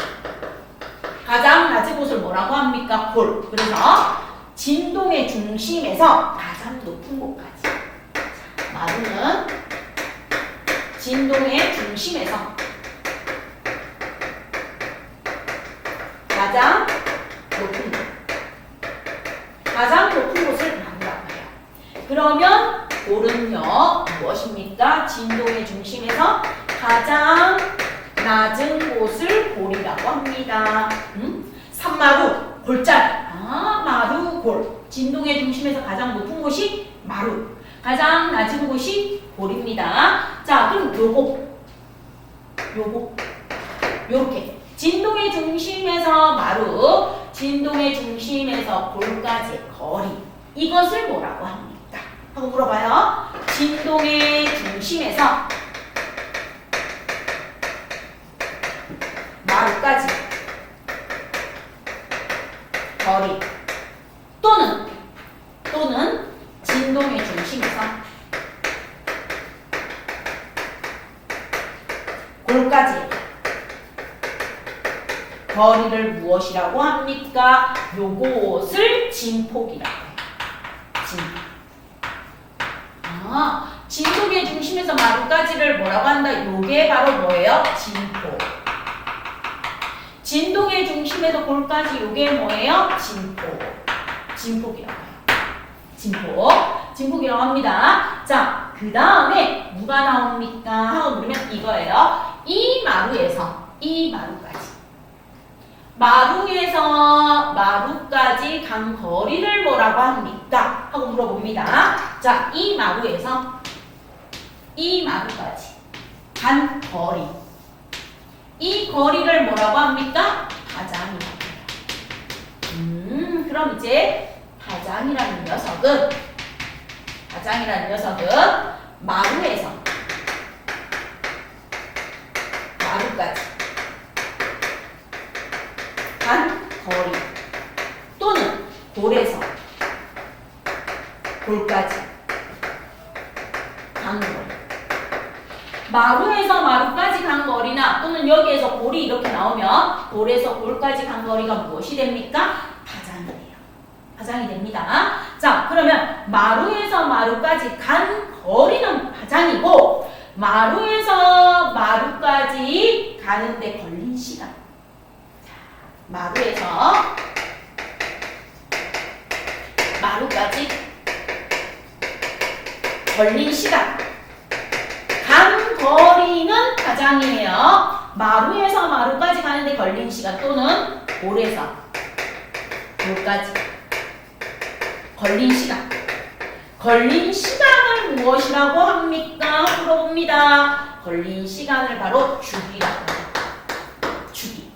가장 낮은 곳을 뭐라고 합니까? 골. 그래서 진동의 중심에서 가장 높은 곳까지. 마루는 진동의 중심에서 가장 높은 곳. 가장 높은 곳을 마루라고 해요. 그러면 골은요, 무엇입니까? 진동의 중심에서 가장 낮은 곳을 골이라고 합니다. 산마루, 골짜기. 마루, 골. 진동의 중심에서 가장 높은 곳이 마루. 가장 낮은 곳이 골입니다. 자, 그럼 요렇게. 진동의 중심에서 마루, 진동의 중심에서 골까지의 거리. 이것을 뭐라고 합니까? 하고 물어봐요. 진동의 중심에서 마루까지 거리. 또는 진동의 중심에서 골까지 거리를 무엇이라고 합니까? 요것을 진폭이라고 해요. 진동의 중심에서 마루까지를 뭐라고 한다? 요게 바로 뭐예요? 진폭. 진동의 중심에서 골까지 요게 뭐예요? 진폭이라고 해요. 진폭이라고 합니다. 자, 그 다음에 누가 나옵니까? 하고 물으면 이거예요. 이 마루까지. 마루에서 마루까지 간 거리를 뭐라고 합니까? 하고 물어봅니다. 자, 이 마루까지 간 거리. 이 거리를 뭐라고 합니까? 파장이라고 해요. 그럼 이제 파장이라는 녀석은 마루에서 마루까지 간 거리 또는 골에서 골까지 간 거리. 마루에서 마루까지 간 거리나 또는 여기에서 골이 이렇게 나오면 골에서 골까지 간 거리가 무엇이 됩니까? 파장이 됩니다. 자, 그러면 마루에서 마루까지 간 거리는 파장이고 마루에서 마루까지 가는데 걸린 시간. 자, 마루에서 마루까지 걸린 시간. 간 거리는 파장이에요. 마루에서 마루까지 가는데 걸린 시간 또는 골에서 골까지 걸린 시간. 걸린 시간을 무엇이라고 합니까? 물어봅니다. 걸린 시간을 바로 주기라고 합니다. 주기.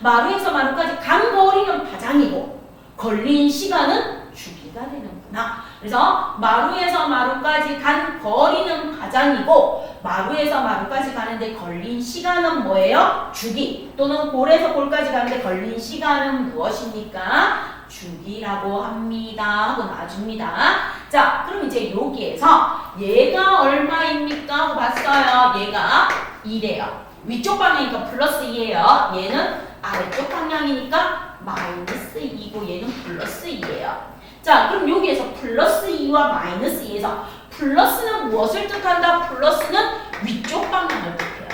마루에서 마루까지 간 거리는 파장이고 걸린 시간은 주기가 되는구나. 그래서 마루에서 마루까지 간 거리는 파장이고 마루에서 마루까지 가는데 걸린 시간은 뭐예요? 주기. 또는 골에서 골까지 가는데 걸린 시간은 무엇입니까? 주기라고 합니다. 하고 놔줍니다. 자, 그럼 이제 여기에서 얘가 얼마입니까? 하고 봤어요. 얘가 2래요. 위쪽 방향이니까 플러스 2예요. 얘는 아래쪽 방향이니까 마이너스 2고 얘는 플러스 2예요. 자, 그럼 여기에서 플러스 2와 마이너스 2에서 플러스는 무엇을 뜻한다? 플러스는 위쪽 방향을 뜻해요.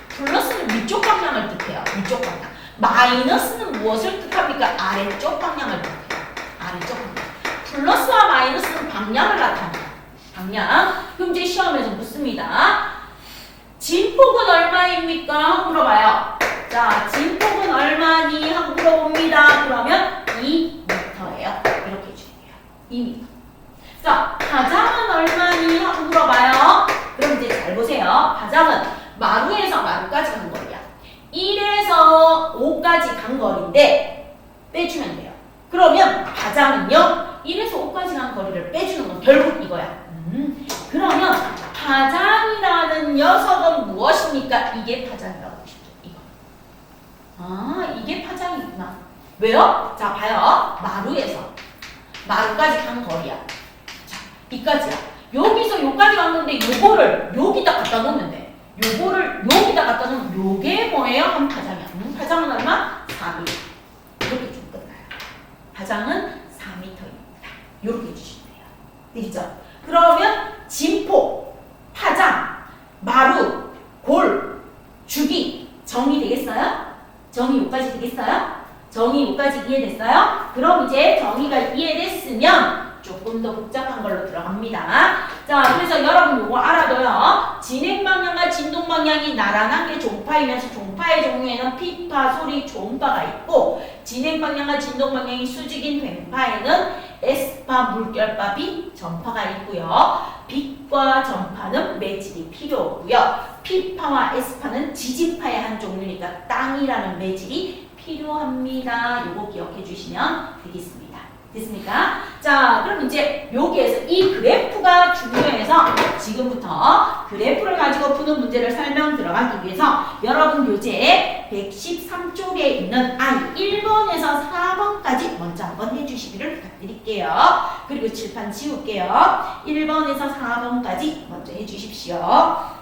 플러스는 위쪽 방향을 뜻해요. 위쪽 방향. 마이너스는 무엇을 뜻합니까? 아래쪽 방향을 뜻해요. 아래쪽 방향. 플러스와 마이너스는 방향을 나타내요. 방향. 그럼 이제 시험에서 묻습니다. 진폭은 얼마입니까? 물어봐요. 자, 진폭은 얼마니? 하고 물어봅니다. 그러면 2m예요. 이렇게 해줄게요. 2m. 자, 가장은 얼마니? 하고 물어봐요. 그럼 이제 잘 보세요. 가장은 마루에서 마루까지 간 거리야. 1에서 5까지 간 거리인데 빼주면 돼요. 그러면 가장은요, 1에서 5까지 간 거리를 빼주는 건 결국 이거야. 그러면 파장이라는 녀석은 무엇입니까? 이게 파장이라고 싶죠. 이거. 이게 파장이구나. 왜요? 자, 봐요. 마루에서 마루까지 간 거리야. 자, 이까지야. 여기서 여기까지 갔는데 요거를 여기다 갖다 놓으면 돼. 요거를 여기다 갖다 놓으면 요게 뭐예요? 한 파장이야. 파장은 얼마? 4m. 이렇게 좀 끝나요. 파장은 4m입니다. 이렇게 해주시면 돼요. 되겠죠? 그러면 진폭, 파장, 마루, 골, 주기 정의되겠어요? 정의 여기까지 되겠어요? 정의 여기까지 이해됐어요? 그럼 이제 정의가 이해됐으면 조금 더 복잡한 걸로 들어갑니다. 자, 그래서 여러분 요거 알아둬요. 진행 방향과 진동 방향이 나란한 게 종파이면서 종파의 종류에는 피파, 소리, 초음파가 있고, 진행 방향과 진동 방향이 수직인 괸파에는 S파, 물결파, 빛, 전파가 있고요. 빛과 전파는 매질이 필요하고요. P파와 S파는 지진파의 한 종류니까 땅이라는 매질이 필요합니다. 요거 기억해 주시면 되겠습니다. 됐습니까? 자, 그럼 이제 여기에서 이 그래프가 중요해서 지금부터 그래프를 가지고 푸는 문제를 설명 들어가기 위해서 여러분 교재 113쪽에 있는 아이 1번에서 4번까지 먼저 한번 해주시기를 부탁드릴게요. 그리고 칠판 지울게요. 1번에서 4번까지 먼저 해주십시오.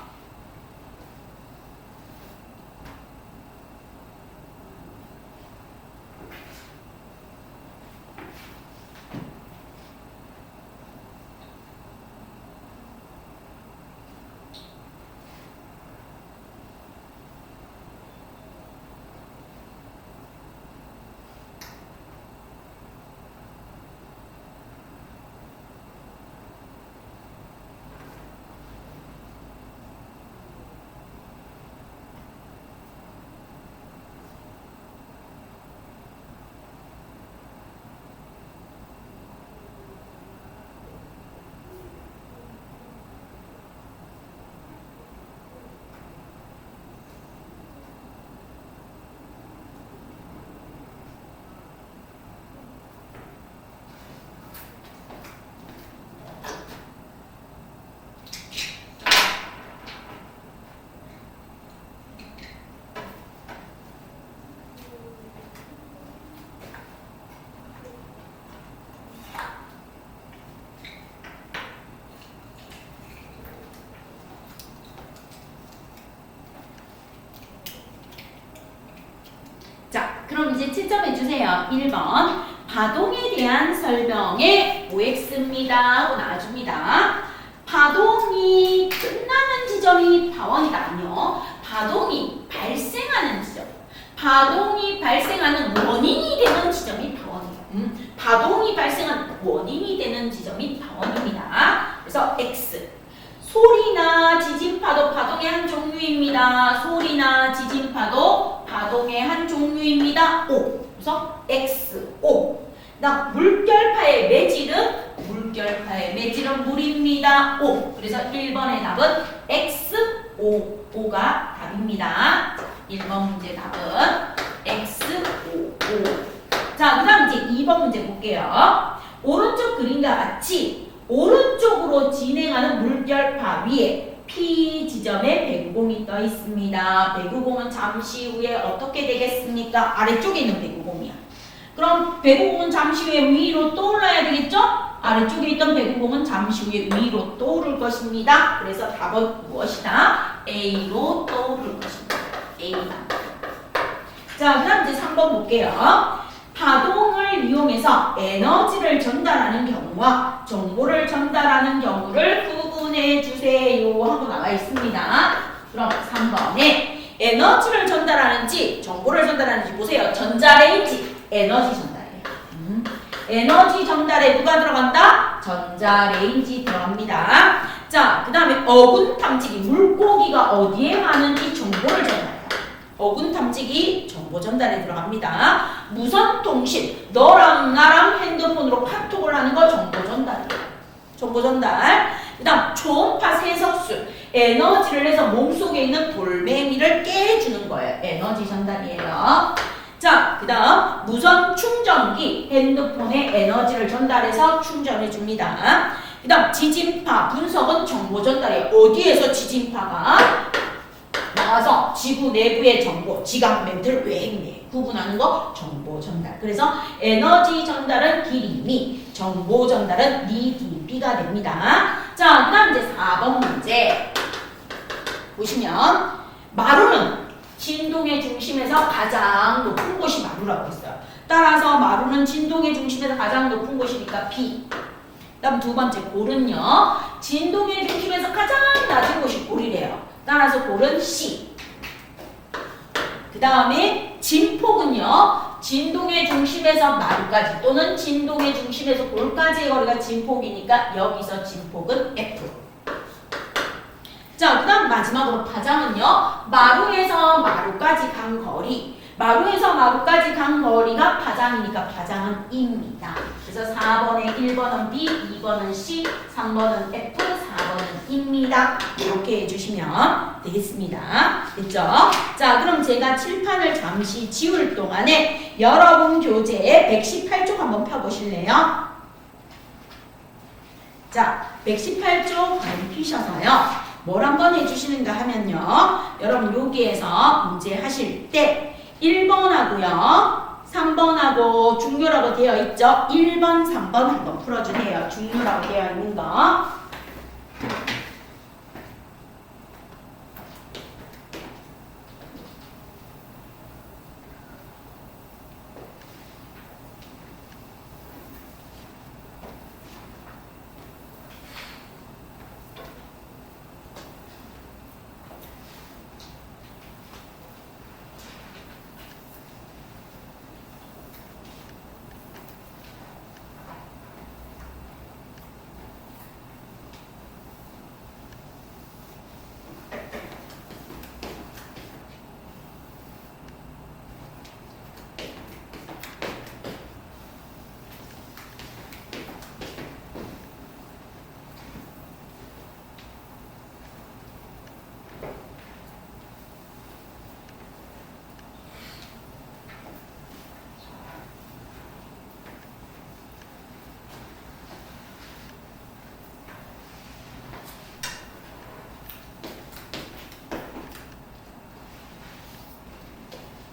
자, 그럼 이제 채점해 주세요. 1번 파동에 대한 설명의 OX입니다 하고 나와줍니다. 파동이 끝나는 지점이 파원이다. 아니요. 파동이 발생하는 지점. 파동이 발생하는 원인이 되는 지점이 파원이에요. 파동이 발생하는 원인이 되는 지점이 파원입니다. 그래서 X. 소리나 지진파도 파동의 한 종류입니다. 소리나 지진파도 파동의 한 종류입니다. O. 그래서 X, O. 나 물결파의 매질은 물입니다. O. 그래서 1번의 답은 X, O. O가 답입니다. 1번 문제 답은 X, O, O. 자, 그 다음 이제 2번 문제 볼게요. 오른쪽 그림과 같이 오른쪽으로 진행하는 물결파 위에 P 지점에 배구공이 떠 있습니다. 배구공은 잠시 후에 어떻게 되겠습니까? 아래쪽에 있는 배구공이야. 그럼 배구공은 잠시 후에 위로 떠올라야 되겠죠? 아래쪽에 있던 배구공은 잠시 후에 위로 떠오를 것입니다. 그래서 답은 무엇이다? A로 떠오를 것입니다. A다. 자, 그 다음 이제 3번 볼게요. 파동을 이용해서 에너지를 전달하는 경우와 정보를 전달하는 경우를 구분해 주세요 하고 나와 있습니다. 그럼 3번에 에너지를 전달하는지 정보를 전달하는지 보세요. 전자레인지 에너지 전달이에요. 에너지 전달에 누가 들어간다? 전자레인지 들어갑니다. 자, 그 다음에 어군 탐지기 물고기가 어디에 가는지 정보를 전달해요. 어군 탐지기 정보 전달에 들어갑니다. 무선 통신 너랑 나랑 핸드폰으로 카톡을 하는 거 정보 전달이에요. 정보 전달. 그 다음 초음파 세석술 에너지를 내서 몸속에 있는 돌멩이를 깨주는 거예요. 에너지 전달이에요. 자, 그 다음 무선 충전기 핸드폰에 에너지를 전달해서 충전해 줍니다. 그 다음 지진파 분석은 정보 전달이에요. 어디에서 지진파가 나와서 지구 내부의 정보, 지각멘트를 왜 구분하는 거 정보 전달. 그래서 에너지 전달은 길이미, 정보 전달은 니기비가 됩니다. 자, 그 다음 이제 4번 문제 보시면 마루는 진동의 중심에서 가장 높은 곳이 마루라고 했어요. 따라서 마루는 진동의 중심에서 가장 높은 곳이니까 B. 그 다음 두 번째 골은요. 진동의 중심에서 가장 낮은 곳이 골이래요. 따라서 골은 C. 그 다음에 진폭은요. 진동의 중심에서 마루까지 또는 진동의 중심에서 골까지의 거리가 진폭이니까 여기서 진폭은 F. 자, 그 다음 마지막으로 파장은요. 마루에서 마루까지 간 거리. 마루에서 마루까지 간 거리가 파장이니까 파장은 E입니다. 그래서 4번에 1번은 B, 2번은 C, 3번은 F, 4번은 E입니다. 이렇게 해주시면 되겠습니다. 됐죠? 자, 그럼 제가 칠판을 잠시 지울 동안에 여러분 교재에 118쪽 한번 펴보실래요? 자, 118쪽 많이 피셔서요. 뭘 한번 해주시는가 하면요. 여러분 여기에서 문제 하실 때 1번하고요. 3번하고 중요라고 되어 있죠? 1번, 3번 한번 풀어주세요. 중요라고 되어 있는 거.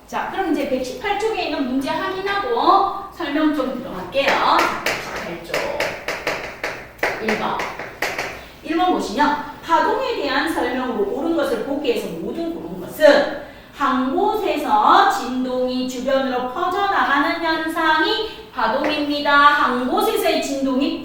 자, 그럼 이제 118쪽에 있는 문제 확인하고 설명 좀 들어갈게요. 118쪽 1번 1번 보시면 파동에 대한 설명으로 옳은 것을 보기에서 모든 고른 것은 한 곳에서 진동이 주변으로 퍼져나가는 현상이 파동입니다. 한 곳에서의 진동이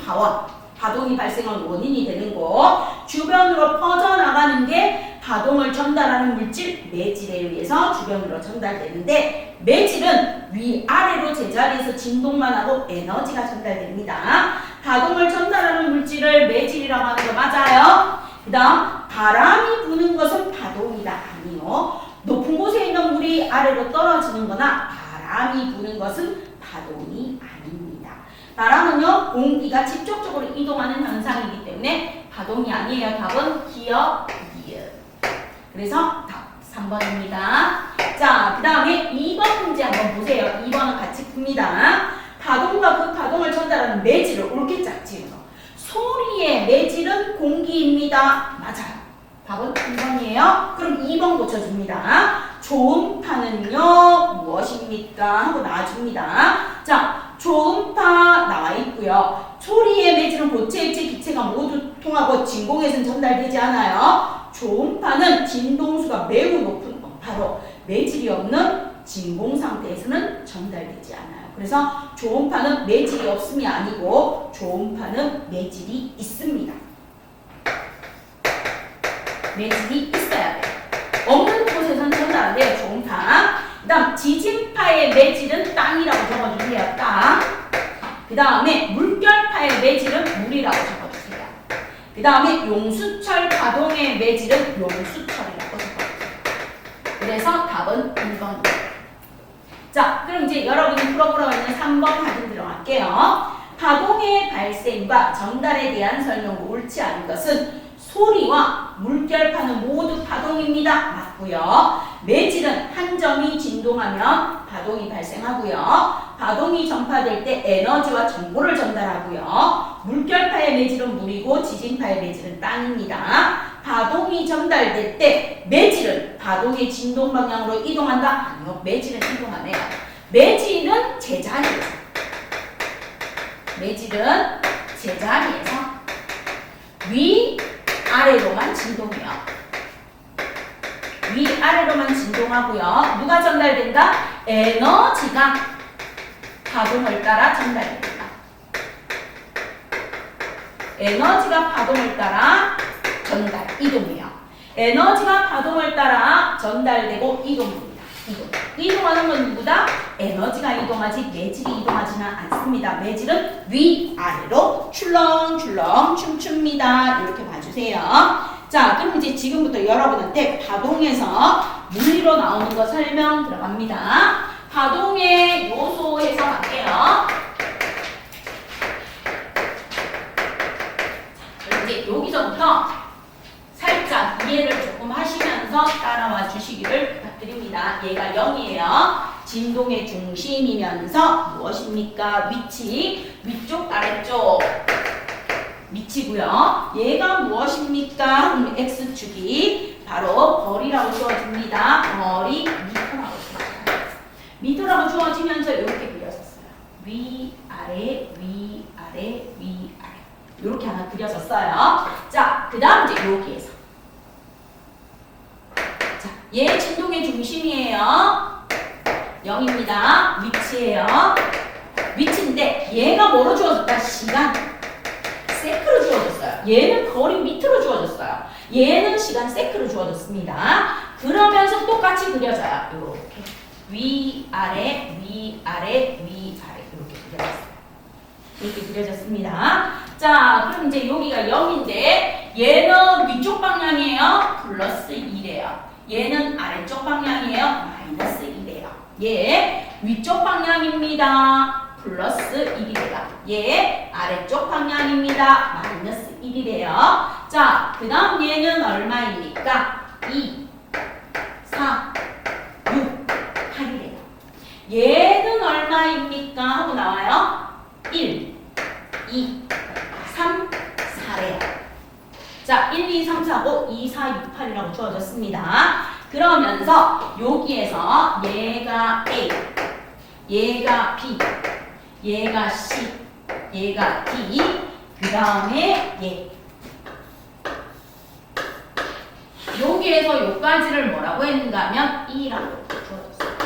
파동이 발생한 원인이 되는 곳, 주변으로 퍼져나가는 게 파동을 전달하는 물질 매질에 의해서 주변으로 전달되는데 매질은 위아래로 제자리에서 진동만 하고 에너지가 전달됩니다. 파동을 전달하는 물질을 매질이라고 하는 거 맞아요? 그 다음 바람이 부는 것은 파동이다. 아니요. 높은 곳에 있는 물이 아래로 떨어지는 거나 바람이 부는 것은 파동이 아닙니다. 바람은요 공기가 직접적으로 이동하는 현상이기 때문에 파동이 아니에요. 답은 기역, 이음. 그래서 답 3번입니다. 자, 그 다음에 2번 문제 한번 보세요. 2번은 같이 풉니다. 파동과 그 파동을 전달하는 매질을 옳게 짝지은 거. 소리의 매질은 공기입니다. 맞아요. 답은 2번이에요. 그럼 2번 고쳐줍니다. 초음파는요 무엇입니까? 하고 나와줍니다. 자, 초음파 나와 있고요. 소리의 매질은 고체, 액체, 기체가 모두 통하고 진공에서는 전달되지 않아요. 초음파는 진동수가 매우 높은 바로 매질이 없는 진공 상태에서는 전달되지 않아요. 그래서 초음파는 매질이 없음이 아니고 초음파는 매질이 있습니다. 매질이 있어야 돼요. 없는 곳에서는 전달 안 돼요. 초음파. 그 다음 지진파의 매질은 땅이라고 적어주세요. 땅. 그 다음에 물결파의 매질은 물이라고 적어주세요. 그 다음에 용수철 파동의 매질은 용수철이라고 적어주세요. 그래서 답은 1번입니다. 자, 그럼 이제 여러분이 풀어보라고 있는 3번 확인 들어갈게요. 파동의 발생과 전달에 대한 설명으로 옳지 않은 것은 소리와 물결파는 모두 파동입니다. 맞고요. 매질은 한 점이 진동하면 파동이 발생하고요. 파동이 전파될 때 에너지와 정보를 전달하고요. 물결파의 매질은 물이고 지진파의 매질은 땅입니다. 파동이 전달될 때 매질은 파동의 진동 방향으로 이동한다? 아니요. 매질은 이동하네요. 매질은 제자리에서. 매질은 제자리에서 아래로만 진동해요. 위아래로만 진동하고요. 누가 전달된다? 에너지가 파동을 따라 전달됩니다. 에너지가 파동을 따라 이동해요. 에너지가 파동을 따라 전달되고 이동합니다. 이동하는 건 누구다? 에너지가 이동하지 매질이 이동하지는 않습니다. 매질은 위아래로 출렁출렁 춤춥니다. 이렇게 봐주세요. 자, 그럼 이제 지금부터 여러분한테 파동에서 물리로 나오는 거 설명 들어갑니다. 파동의 요소 해석할게요. 자, 이제 여기서부터 살짝 이해를 조금 하시면서 따라와 주시기를 부탁드립니다. 얘가 0이에요. 진동의 중심이면서 무엇입니까? 위치, 위쪽, 아래쪽. 위치고요. 얘가 무엇입니까? 그럼 X축이 바로 거리라고 주어집니다. 거리 미터라고 주어져요. 미터라고 주어지면서 이렇게 그려졌어요. 위아래, 위아래, 위아래. 이렇게 하나 그려졌어요. 자, 그 다음 이제 여기에서. 자, 얘 진동의 중심이에요. 0입니다. 위치예요. 위치인데 얘가 뭐로 주어졌다? 시간. 세크로 주어졌어요. 얘는 거리 미터로 주어졌어요. 얘는 시간 세크로 주어졌습니다. 그러면서 똑같이 그려져요. 이렇게 위아래, 위아래, 위아래 이렇게 그려졌어요. 이렇게 그려졌습니다. 자, 그럼 이제 여기가 0인데 얘는 위쪽 방향이에요. 플러스 1이에요. 얘는 아래쪽 방향이에요. 마이너스 1이에요. 얘 위쪽 방향입니다. 플러스 1이래요. 얘 아래쪽 방향입니다. 마이너스 1이래요. 자, 그 다음 얘는 얼마입니까? 2, 4, 6, 8이래요. 얘는 얼마입니까? 하고 나와요. 1, 2, 3, 4래요. 자, 1, 2, 3, 4, 5, 2, 4, 6, 8이라고 주어졌습니다. 그러면서 여기에서 얘가 A, 얘가 B, 얘가 C, 얘가 D, 그 다음에 얘. 여기에서 요까지를 뭐라고 했는가 하면 E라고 주어졌어요.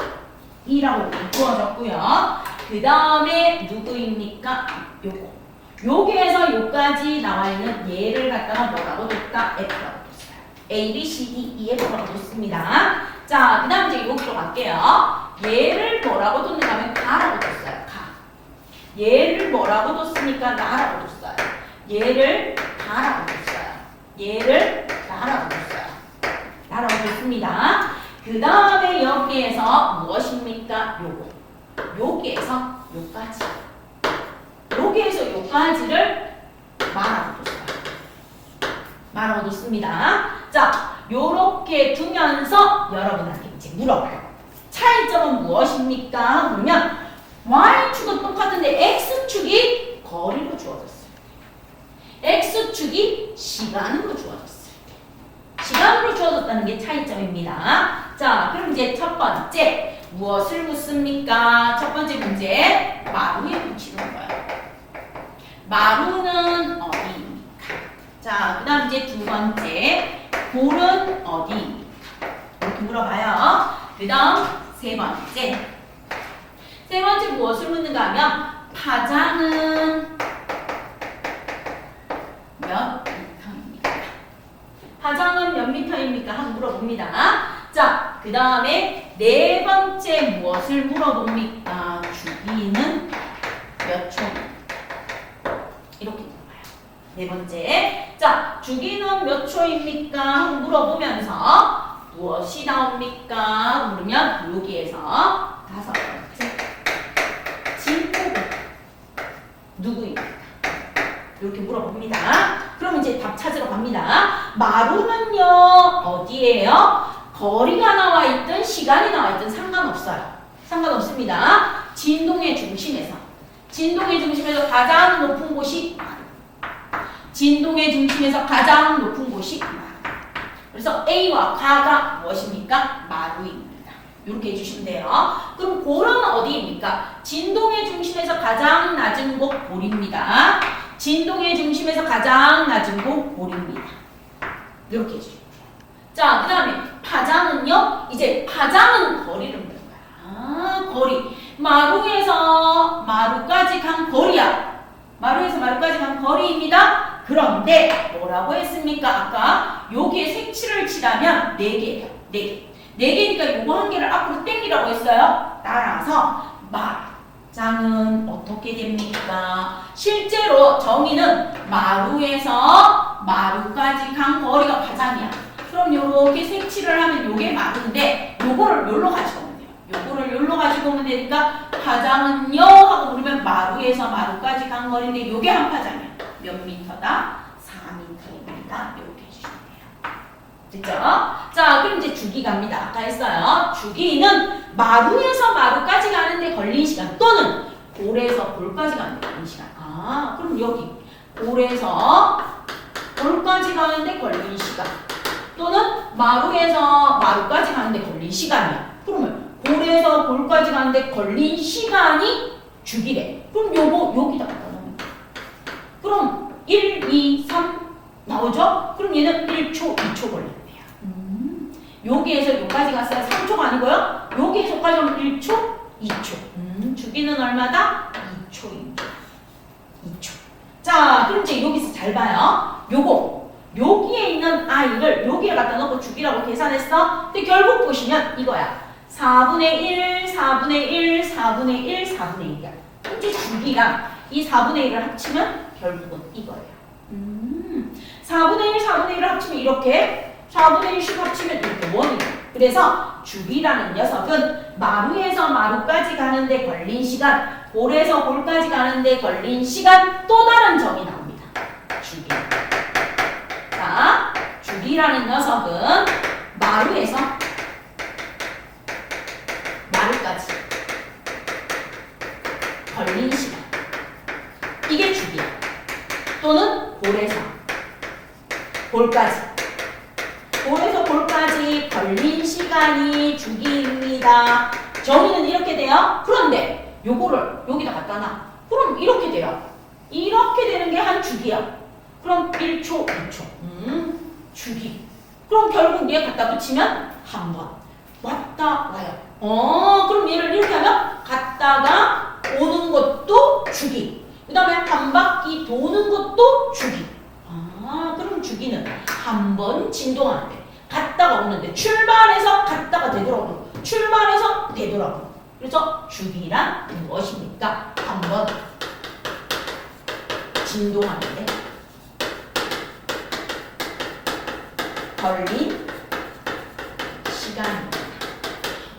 E라고 주어졌고요. 그 다음에 누구입니까? 요거. 여기에서 요까지 나와 있는 얘를 갖다가 뭐라고 뒀다? F라고 뒀어요. A, B, C, D, E, F라고 뒀습니다. 자, 그 다음 이제 여기로 갈게요. 얘를 뭐라고 뒀는가 하면 가라고 뒀어요. 얘를 뭐라고 뒀습니까? 나라고 뒀어요. 얘를 다라고 뒀어요. 얘를 나라고 뒀어요. 나라고 뒀습니다. 그 다음에 여기에서 무엇입니까? 요거. 여기에서 요까지. 여기에서 요까지를 마라고 뒀어요. 마라고 뒀습니다. 자, 요렇게 두면서 여러분한테 이제 물어봐요. 차이점은 무엇입니까? 그러면 Y축은 똑같은데 X축이 거리로 주어졌어요. X축이 시간으로 주어졌어요. 시간으로 주어졌다는 게 차이점입니다. 자, 그럼 이제 첫 번째 무엇을 묻습니까? 첫 번째 문제 마루에 붙이는 거예요. 마루는 어디입니까? 자, 그 다음 이제 두 번째 볼은 어디입니까? 이렇게 물어봐요. 그 다음 세 번째. 세 번째 무엇을 묻는가 하면 파장은 몇 미터입니까? 파장은 몇 미터입니까? 하고 물어봅니다. 자, 그 다음에 네 번째 무엇을 물어봅니까? 주기는 몇 초입니까? 이렇게 물어봐요. 네 번째. 자, 주기는 몇 초입니까? 하고 물어보면서 무엇이 나옵니까? 물으면 여기에서 다섯 번째. 진호가 누구입니까? 이렇게 물어봅니다. 그럼 이제 답 찾으러 갑니다. 마루는요, 어디에요? 거리가 나와 있든 시간이 나와 있든 상관없어요. 상관없습니다. 진동의 중심에서. 진동의 중심에서 가장 높은 곳이 마루. 진동의 중심에서 가장 높은 곳이 마루. 그래서 A와 가가 무엇입니까? 마루입니다. 이렇게 해주시면 돼요. 그럼 골은 어디입니까? 진동의 중심에서 가장 낮은 곳 골입니다. 진동의 중심에서 가장 낮은 곳 골입니다. 이렇게 해주시면 돼요. 자, 그 다음에 파장은요? 이제 파장은 거리를 묻는 거야. 거리. 마루에서 마루까지 간 거리야. 마루에서 마루까지 간 거리입니다. 그런데 뭐라고 했습니까? 아까 여기에 색칠을 칠하면 4개예요. 4개. 4개니까 요거 한 개를 앞으로 당기라고 했어요. 따라서 마장은 어떻게 됩니까? 실제로 정의는 마루에서 마루까지 간 거리가 파장이야. 그럼 요렇게 색칠을 하면 요게 마루인데 요거를 요로 가지고 오면 돼요. 요거를 요로 가지고 오면 되니까 파장은요 하고 부르면 마루에서 마루까지 간 거리인데 요게 한 파장이야. 몇 미터다? 4미터입니다. 이렇게 해주시면 돼요. 됐죠? 자, 그럼 이제 주기 갑니다. 아까 했어요. 주기는 마루에서 마루까지 가는데 걸린 시간 또는 골에서 골까지 가는데 걸린 시간. 아, 그럼 여기 골에서 골까지 가는데 걸린 시간 또는 마루에서 마루까지 가는데 걸린 시간이야. 그러면 골에서 골까지 가는데 걸린 시간이 주기래. 그럼 요거 여기다 갖다 놓으면 돼. 그럼 1, 2, 3 나오죠? 그럼 얘는 1초, 2초 걸린대요. 여기에서 여기까지 갔어요. 3초가 아니고요. 여기에서까지 하면 1초, 2초. 주기는 얼마다? 2초입니다. 2초. 자, 그럼 이제 여기서 잘 봐요. 요거 여기에 있는 아이를 여기에 갖다 놓고 주기라고 계산했어. 근데 결국 보시면 이거야. 4분의 1, 4분의 1, 4분의 1, 4분의 1이야. 이제 주기랑 이 4분의 1을 합치면 결국은 이거예요. 4분의 1, 4분의 1을 합치면 이렇게 4분의 1씩 합치면 이렇게 1이에요. 그래서 주기라는 녀석은 마루에서 마루까지 가는데 걸린 시간, 골에서 골까지 가는데 걸린 시간 또 다른 점이 나옵니다. 주기. 자, 주기라는 녀석은 마루에서 마루까지 걸린 시간. 이게 주기야. 또는 골에서 골까지. 골에서 골까지 걸린 시간이 주기입니다. 정의는 이렇게 돼요. 그런데 요거를 여기다 갖다 놔. 그럼 이렇게 돼요. 이렇게 되는 게 한 주기야. 그럼 1초, 2초. 주기. 그럼 결국 얘 갖다 붙이면 한 번. 왔다 와요. 그럼 얘를 이렇게 하면 갔다가 오는 것도 주기. 그 다음에 한 바퀴 도는 것도 주기. 그럼 주기는 한 번 진동하는데 갔다가 오는데 출발해서 갔다가 되돌아오고 출발해서 되돌아오고. 그래서 주기란 무엇입니까? 한 번 진동하는데 걸린 시간입니다.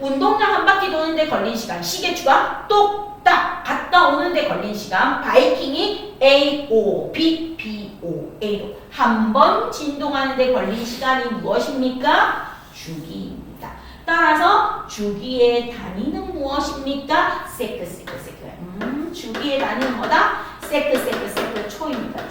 운동장 한 바퀴 도는데 걸린 시간, 시계추가 똑딱 갔다 오는데 걸린 시간, 바이킹이 A, O, B, B, O, A로 한 번 진동하는데 걸린 시간이 무엇입니까? 주기입니다. 따라서 주기의 단위는 무엇입니까? 세크, 세크, 세크. 주기의 단위는 뭐다? 세크, 세크, 세크, 초입니다.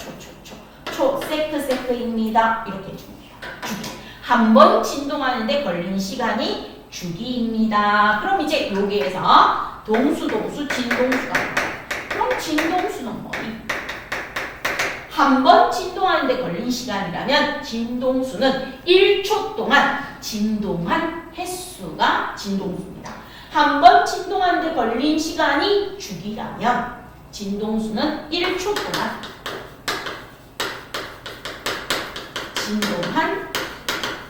초, 세크, 세크입니다. 이렇게 해주면 돼요. 주기. 한 번 진동하는데 걸린 시간이 주기입니다. 그럼 이제 여기에서 동수, 진동수가 나와요. 그럼 진동수는 뭐니? 한 번 진동하는데 걸린 시간이라면 진동수는 1초 동안 진동한 횟수가 진동수입니다. 한 번 진동하는데 걸린 시간이 주기라면 진동수는 1초 동안 진동한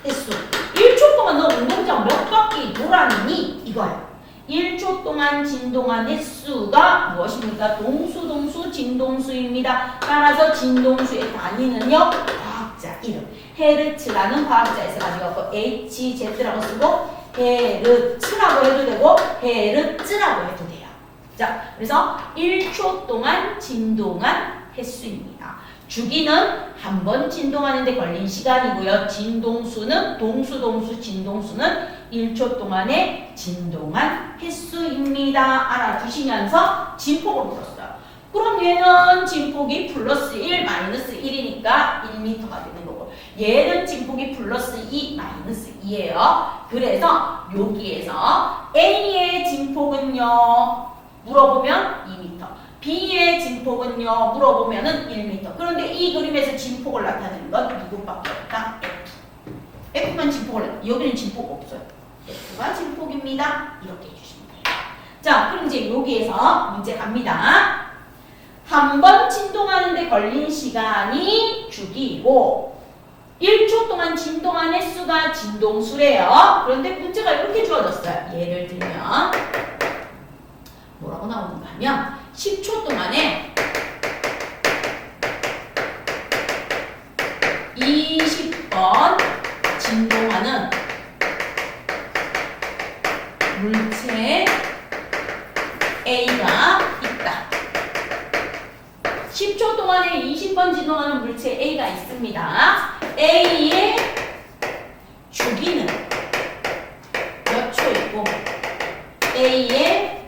횟수. 1초 동안 너 운동장 몇 바퀴 돌았니? 이거야. 1초 동안 진동한 횟수가 무엇입니까? 동수, 진동수입니다. 따라서 진동수의 단위는요, 과학자 이름. 헤르츠라는 과학자에서 가져갖고 HZ라고 쓰고, 헤르츠라고 해도 되고, 헤르츠라고 해도 돼요. 자, 그래서 1초 동안 진동한 횟수입니다. 주기는 한 번 진동하는데 걸린 시간이고요. 진동수는 진동수는 1초 동안에 진동한 횟수입니다. 알아두시면서 진폭을 물었어요. 그럼 얘는 진폭이 플러스 1, 마이너스 1이니까 1m가 되는 거고, 얘는 진폭이 플러스 2, 마이너스 2예요. 그래서 여기에서 A의 진폭은요, 물어보면 2m. B의 진폭은요, 물어보면은 1m. 그런데 이 그림에서 진폭을 나타내는 건 누구밖에 없다? F. F만 진폭을, 여기는 진폭 없어요. F가 진폭입니다. 이렇게 해주시면 돼요. 자, 그럼 이제 여기에서 문제 갑니다. 한 번 진동하는데 걸린 시간이 주기고 1초 동안 진동한 횟수가 진동수래요. 그런데 문제가 이렇게 주어졌어요. 예를 들면 뭐라고 나오는가 하면 10초 동안에 20번 진동하는 물체 A가 있다. 10초 동안에 20번 진동하는 물체 A가 있습니다. A의 주기는 몇 초이고 A의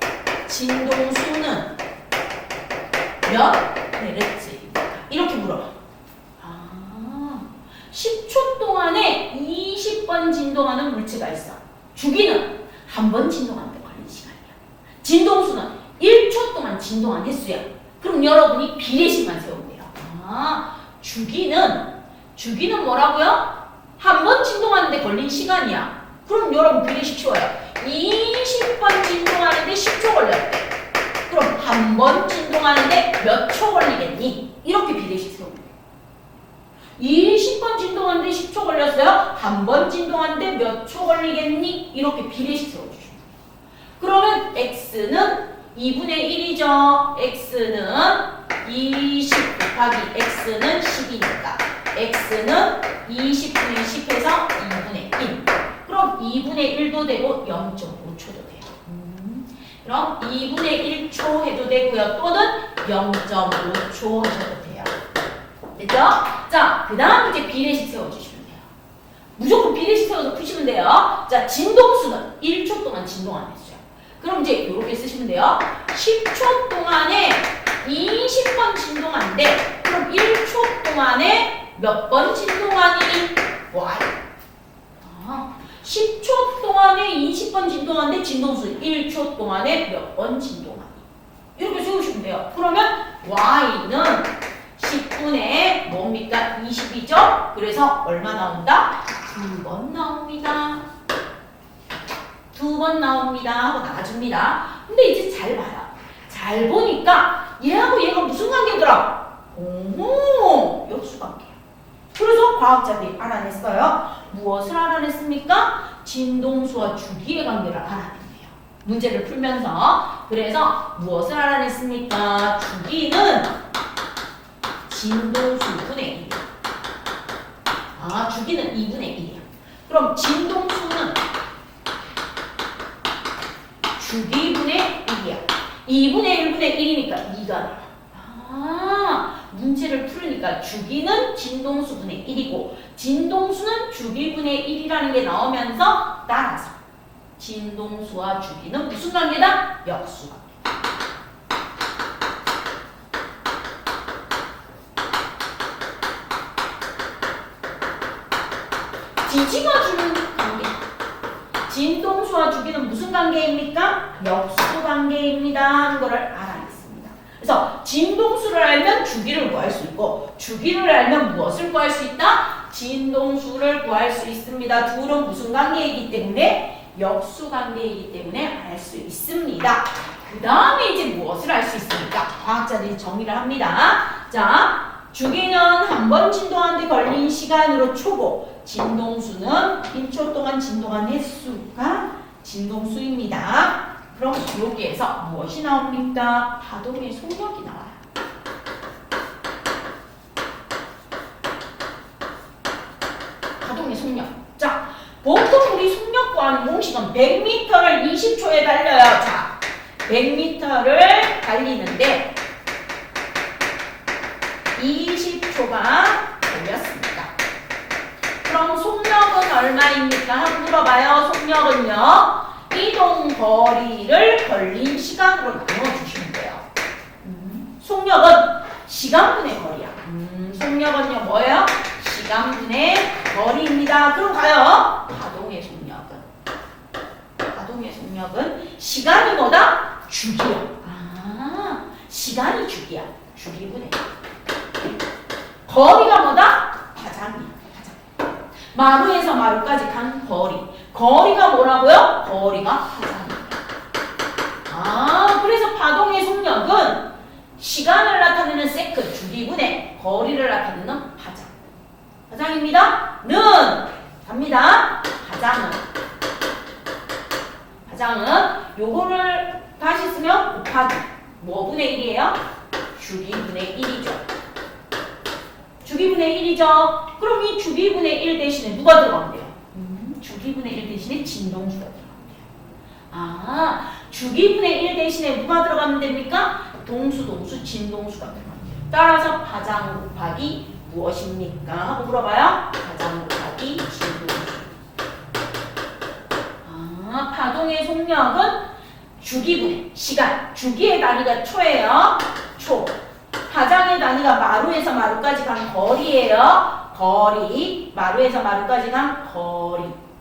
진동수는 몇 헤르츠입니까? 이렇게 물어봐. 10초 동안에 20번 진동하는 물체가 있어. 주기는 한 번 진동하는데 걸린 시간이야. 진동수는 1초 동안 진동한 횟수야. 그럼 여러분이 비례식만 세우면 돼요. 주기는 뭐라고요? 한 번 진동하는데 걸린 시간이야. 그럼 여러분 비례식 쉬워요. 20번 진동하는데 10초 걸렸대. 그럼 한 번 진동하는데 몇 초 걸리겠니? 이렇게 비례식 세우면 돼요. 20번 진동하는데 10초 걸렸어요? 한 번 진동하는데 몇 초 걸리겠니? 이렇게 비례식 세워주시면 돼요. 그러면 x는 2분의 1이죠. x는 20 곱하기 x는 10이니까 x는 20분의 10에서 2분의 1. 그럼 2분의 1도 되고 0.5초도 돼요. 그럼 2분의 1초 해도 되고요. 또는 0.5초 하셔도 돼요. 됐죠? 자, 그 다음 이제 비례식 세워주시면 돼요. 무조건 비례식 세워서 푸시면 돼요. 자, 진동수는 1초 동안 진동한 횟수요. 그럼 이제 이렇게 쓰시면 돼요. 10초 동안에 20번 진동한데 그럼 1초 동안에 몇 번 진동하니? Y. 10초 동안에 20번 진동하는데 진동수 1초 동안에 몇 번 진동하니? 이렇게 세우시면 돼요. 그러면 Y는 10분의 뭡니까? 20이죠? 그래서 얼마 나온다? 2번 나옵니다. 2번 나옵니다 하고 나와줍니다. 근데 이제 잘 봐요. 잘 보니까 얘하고 얘가 무슨 관계더라? 오, 역수관계야. 그래서 과학자들이 알아냈어요. 무엇을 알아냈습니까? 진동수와 주기의 관계를 알아냈네요. 문제를 풀면서. 그래서 무엇을 알아냈습니까? 주기는 진동수분의 1. 주기는 2분의 1이에요. 그럼 진동수는 주기분의 1이야. 2분의 1분의 1이니까 2가 나와. 문제를 풀으니까 주기는 진동수분의 1이고 진동수는 주기분의 1이라는 게 나오면서 따라서 진동수와 주기는 무슨 관계다? 역수관계. 지지가 주는 관계. 진동수와 주기는 무슨 관계입니까? 역수관계입니다 하는 거를 알아냈습니다. 그래서 진동수를 알면 주기를 구할 수 있고 주기를 알면 무엇을 구할 수 있다? 진동수를 구할 수 있습니다. 둘은 무슨 관계이기 때문에 역수관계이기 때문에 알 수 있습니다. 그 다음에 이제 무엇을 알 수 있습니까? 과학자들이 정의를 합니다. 자, 주기는 한 번 진동하는데 걸린 시간으로 초고, 진동수는 1초 동안 진동한 횟수가 진동수입니다. 그럼 여기에서 무엇이 나옵니까? 파동의 속력이 나와요. 파동의 속력. 자, 보통 우리 속력 구하는 공식은 100m를 20초에 달려요. 자, 100m를 달리는데 20초가 걸렸습니다. 그럼 속력은 얼마입니까? 한번 물어봐요. 속력은요. 이동 거리를 걸린 시간으로 나눠주시면 돼요. 속력은 시간분의 거리야. 속력은요 뭐예요? 시간분의 거리입니다. 그럼 가요. 파동의 속력은 시간이 뭐다? 주기야. 아, 시간이 주기야. 주기분의 거리가 뭐다? 파장이야. 파장. 마루에서 마루까지 간 거리. 거리가 뭐라고요? 거리가 파장이야. 아, 그래서 파동의 속력은 시간을 나타내는 세컨 주기분의 거리를 나타내는 파장. 파장입니다. 는 갑니다. 파장은 요거를 다시 쓰면 곱하기 뭐분의 1이에요? 주기분의 1이죠. 주기분의 1이죠. 그럼 이 주기분의 1 대신에 누가 들어가면 돼요? 주기분의 1 대신에 진동수가 들어가면 돼요. 아, 주기분의 1 대신에 누가 들어가면 됩니까? 동수, 진동수가 들어가면 돼요. 따라서 파장 곱하기 무엇입니까? 하고 물어봐요. 파장 곱하기 진동수. 아, 파동의 속력은 주기분의 시간. 주기의 단위가 초예요. 초. 파장의 단위가 마루에서 마루까지 간 거리예요. 거리. 마루에서 마루까지 간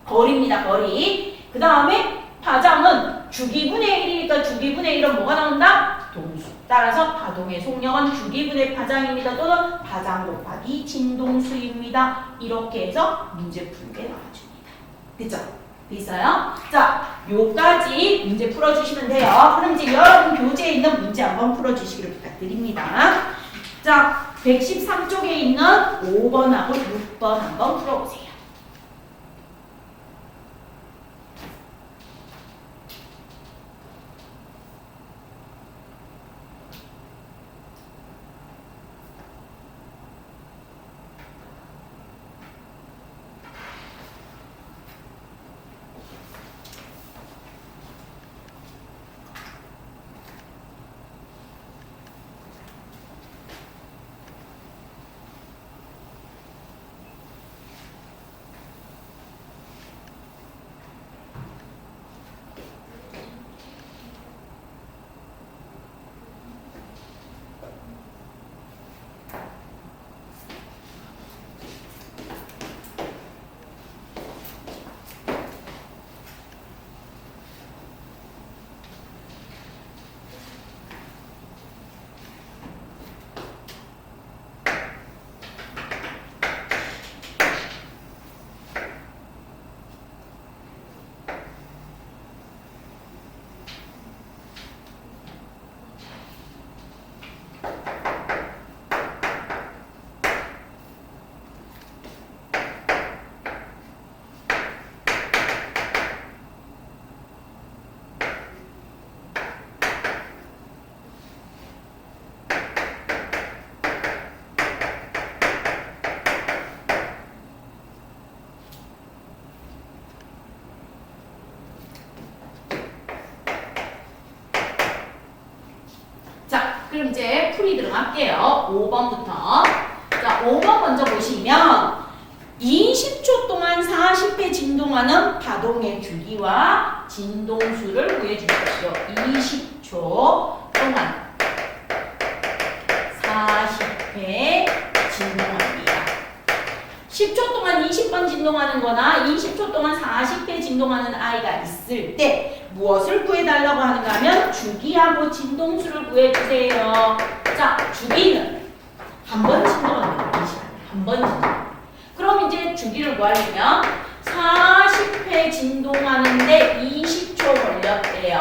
거리입니다. 거리. 그 다음에 파장은 주기분의 1이니까 주기분의 1은 뭐가 나온다? 동수. 따라서 파동의 속력은 주기분의 파장입니다. 또는 파장 곱하기 진동수입니다. 이렇게 해서 문제 풀게 나와줍니다. 됐죠? 됐어요? 자, 요까지 문제 풀어주시면 돼요. 그럼 이제 여러분 교재에 있는 문제 한번 풀어주시기를 부탁드립니다. 자, 113쪽에 있는 5번하고 6번 한번 풀어보세요. 그럼 이제 풀이 들어갈게요. 5번부터. 자, 5번 먼저 보시면 20초 동안 40회 진동하는 파동의 주기와 진동수를 구해주십시오. 20초 동안 40회 진동합니다. 10초 동안 20번 진동하는 거나 20초 동안 40회 진동하는 아이가 있을 때 무엇을 구해달라고 하는가 하면 주기하고 진동수를 구해주세요. 자, 주기는 한 번 진동합니다. 한 번 진동. 그럼 이제 주기를 구하려면 40회 진동하는데 20초 걸렸대요.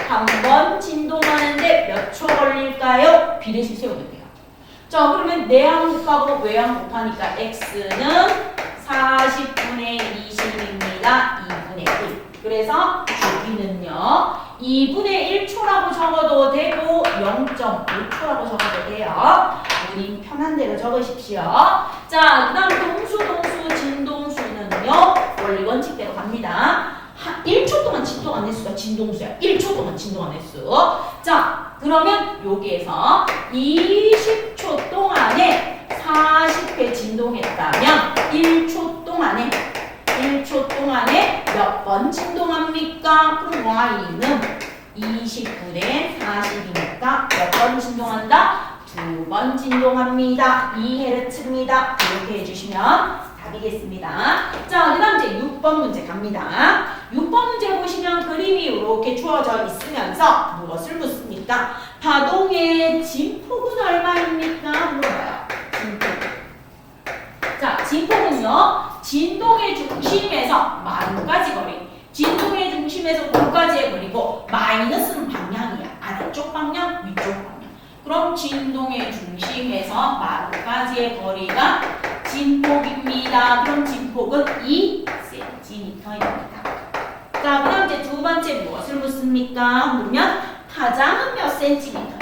한 번 진동하는데 몇 초 걸릴까요? 비례식 세우면 돼요. 자, 그러면 내항곱하고 외항곱하니까 x는 40분의 20입니다. 2분의 1. 그래서 주기는요 2분의 1초라고 적어도 되고 0.5초라고 적어도 돼요. 본인 편한 대로 적으십시오. 자, 그 다음 동수, 진동수는요 원리 원칙대로 갑니다. 1초 동안 진동한 횟수가 진동수야. 1초 동안 진동한 횟수. 자, 그러면 여기에서 20초 동안에 40회 진동했다면 1초 동안에 몇 번 진동합니까? 그럼 y는 20분의 40이니까 몇 번 진동한다? 2번 진동합니다. 2Hz입니다. 이렇게 해주시면 답이겠습니다. 자, 그 다음 이제 6번 문제 갑니다. 6번 문제 보시면 그림이 이렇게 주어져 있으면서 무엇을 묻습니까? 파동의 진폭은 얼마입니까? 물어봐요. 진폭. 자, 진폭은요 진동의 중심에서 만까지 거리, 진동의 중심에서 골까지의 거리고 마이너스는 방향이야. 아래쪽 방향, 위쪽 방향. 그럼 진동의 중심에서 마루까지의 거리가 진폭입니다. 그럼 진폭은 2cm입니다. 자, 그럼 이제 두 번째 무엇을 묻습니까? 물으면 파장은 몇 cm입니까?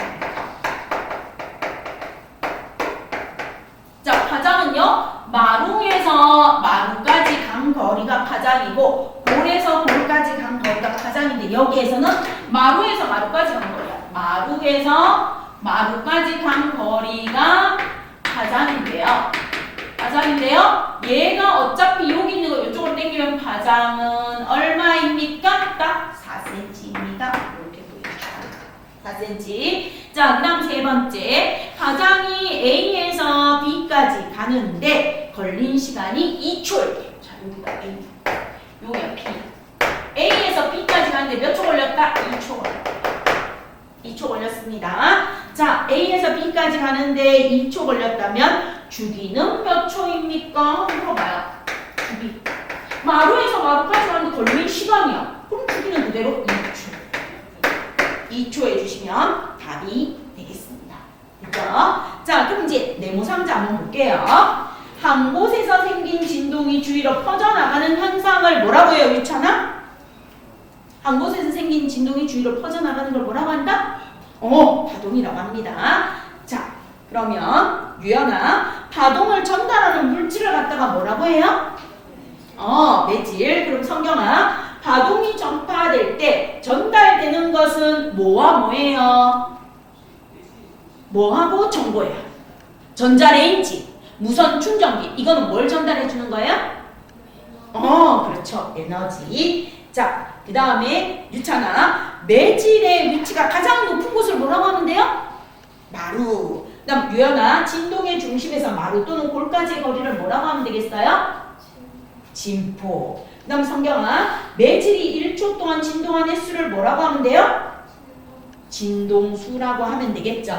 자, 파장은요 마루에서 마루까지 간 거리가 파장이고 골에서 골까지 간 거리가 파장인데 여기에서는 마루에서 마루까지 간 거리야. 마루에서 마루까지 간 거리가 파장인데요. 얘가 어차피 여기 있는 거 이쪽으로 당기면 파장은 얼마입니까? 딱 4cm입니다. 이렇게 보여주시면 4cm. 자, 그 다음 세 번째. 파장이 A에서 B까지 가는데 걸린 시간이 2초예요. 자, 여기가 A. 여기가 B. A에서 B까지 가는데 몇 초 걸렸다? 2초 걸렸다. 2초 걸렸습니다. 자, A에서 B까지 가는데 2초 걸렸다면 주기는 몇 초입니까? 물어봐요. 주기. 마루에서 마루까지 가는데 걸린 시간이야. 그럼 주기는 그대로 2초. 2초 해주시면 답이 되겠습니다. 그죠? 자, 그럼 이제 네모상자 한번 볼게요. 한 곳에서 생긴 진동이 주위로 퍼져나가는 현상을 뭐라고 해요, 유찬아? 한 곳에서 생긴 진동이 주위로 퍼져나가는 걸 뭐라고 한다? 파동이라고 합니다. 자, 그러면 유연아, 파동을 전달하는 물질을 갖다가 뭐라고 해요? 매질. 그럼 성경아, 파동이 전파될 때 전달되는 것은 뭐와 뭐예요? 뭐하고 전고예요? 전자레인지, 무선 충전기. 이거는 뭘 전달해 주는 거예요? 그렇죠. 에너지. 자, 그 다음에 유찬아, 매질의 위치가 가장 높은 곳을 뭐라고 하면 돼요? 마루. 그 다음 유연아, 진동의 중심에서 마루 또는 골까지의 거리를 뭐라고 하면 되겠어요? 진폭. 그 다음 성경아, 매질이 1초 동안 진동한 횟수를 뭐라고 하면 돼요? 진동수라고 하면 되겠죠.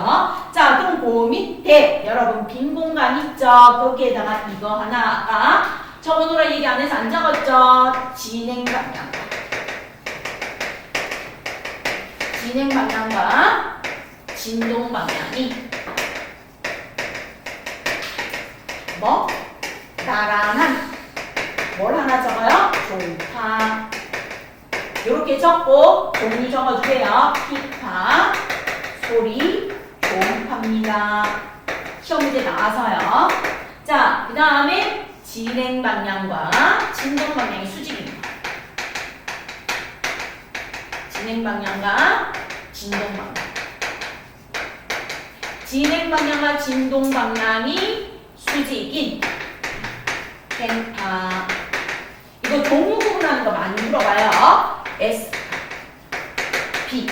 자, 그럼 그 밑에 여러분 빈 공간 있죠? 거기에다가 이거 하나 아까 적어놓으라 얘기 안 해서 안 적었죠? 진행 방향과 진동 방향이 나란한 뭘 하나 적어요? 종파. 이렇게 적고 종류 적어주세요. 피파, 소리, 종파입니다. 시험 문제 나와서요. 자, 그 다음에 진행 방향과 진동 방향이 수직입니다. 진행 방향과 진동 방향. 진행 방향과 진동 방향이 수직인 펜파. 이거 종류 구분하는 거 많이 물어봐요. S, P,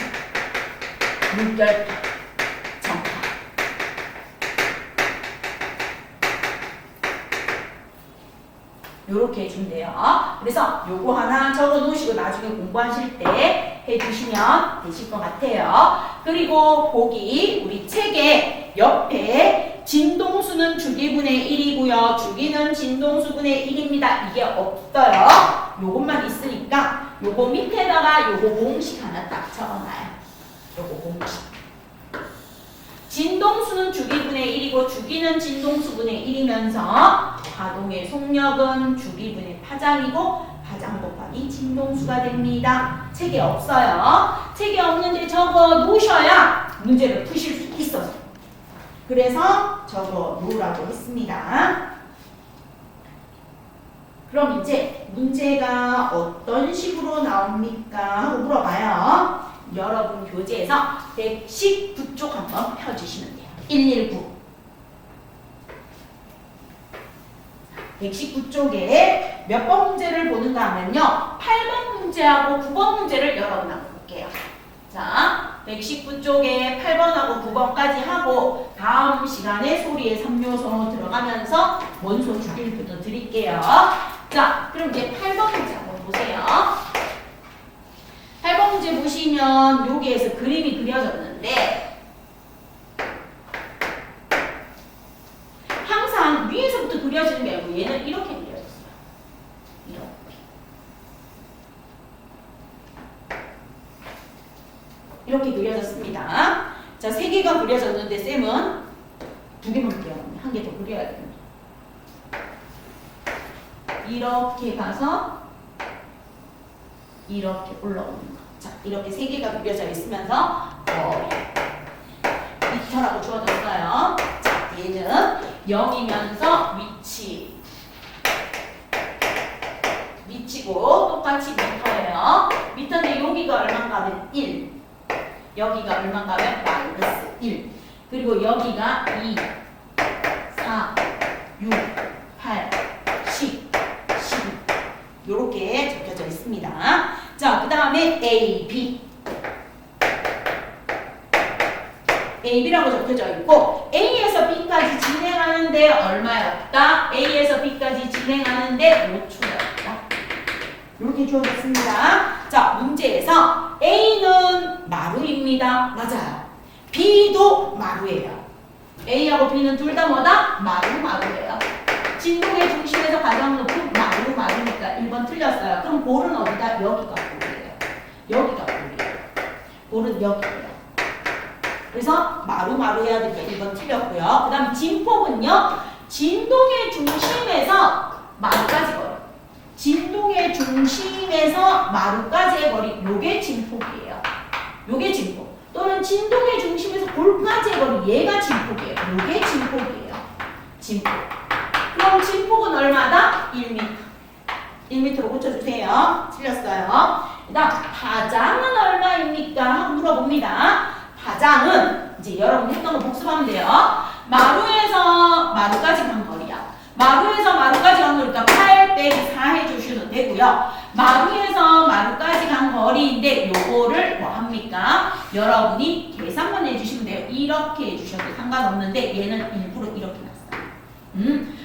물결파, 전파. 요렇게 해주면 돼요. 그래서 요거 하나 적어 놓으시고 나중에 공부하실 때 해주시면 되실 것 같아요. 그리고 거기 우리 책에 옆에 진동수는 주기분의 1이고요. 주기는 진동수분의 1입니다. 이게 없어요. 요것만 있으니까 요거 밑에다가 요거 공식 하나 딱 적어놔요. 요거 공식. 진동수는 주기분의 1이고 주기는 진동수분의 1이면서 가동의 속력은 주기분의 파장이고 파장 곱하기 진동수가 됩니다. 책에 없어요. 책에 없는데 적어 놓으셔야 문제를 푸실 수 있어요. 그래서 적어 놓으라고 했습니다. 그럼 이제 문제가 어떤 식으로 나옵니까? 하고 물어봐요. 여러분 교재에서 119쪽 한번 펴주시면 돼요. 119. 119쪽에 몇 번 문제를 보는가 하면요. 8번 문제하고 9번 문제를 여러분하고 볼게요. 자, 119쪽에 8번하고 9번까지 하고 다음 시간에 소리의 3요소 들어가면서 원소 주기부터 드릴게요. 자, 그럼 이제 8번 문제 한번 보세요. 8번 문제 보시면 여기에서 그림이 그려졌는데 항상 위에서부터 그려지는 게 아니고 얘는 이렇게 그려졌어요. 이렇게 그려졌습니다. 자, 3개가 그려졌는데 쌤은 2개만 그려놨네. 1개 더 그려야 됩니다. 이렇게 가서 이렇게 올라오는 거. 자, 이렇게 3개가 그려져 있으면서 미터라고 주어졌어요. 자, 얘는 0이면서 위치고 똑같이 미터예요. 미터인데 여기가 얼마인가 하면 1, 여기가 얼마인가 하면 마이너스 1, 그리고 여기가 2, 4, 6, 8, 10, 12 요렇게 적혀져 있습니다. 자, 그 다음에 A, B. AB라고 적혀져 있고 A에서 B까지 진행하는데 얼마였다? A에서 B까지 진행하는데 5초였다. 이렇게 주어졌습니다. 자, 문제에서 A는 마루입니다. 맞아요. B도 마루예요. A하고 B는 둘 다 뭐다? 마루예요. 진동의 중심에서 가장 높은 마루니까 1번 틀렸어요. 그럼 볼은 어디다? 여기가 볼이에요. 여기가 볼이에요. 볼은 여기예요. 그래서 마루 해야 되니까 1번 틀렸고요. 그 다음 진폭은요. 진동의 중심에서 마루까지 거리. 진동의 중심에서 마루까지의 거리. 요게 진폭이에요. 요게 진폭. 또는 진동의 중심에서 볼까지의 거리. 얘가 진폭이에요. 요게 진폭이에요. 진폭. 그럼 진폭은 얼마다? 1m. 1m로 고쳐주세요. 틀렸어요. 그 다음 파장은 얼마입니까? 하고 물어봅니다. 파장은 이제 여러분 했던 거 복습하면 돼요. 마루에서 마루까지 간 거리야. 마루에서 마루까지 간 거리니까 8 빼기 4 해주셔도 되고요. 마루에서 마루까지 간 거리인데 요거를 뭐 합니까? 여러분이 계산만 해주시면 돼요. 이렇게 해주셔도 상관없는데 얘는 일부러 이렇게 났어요.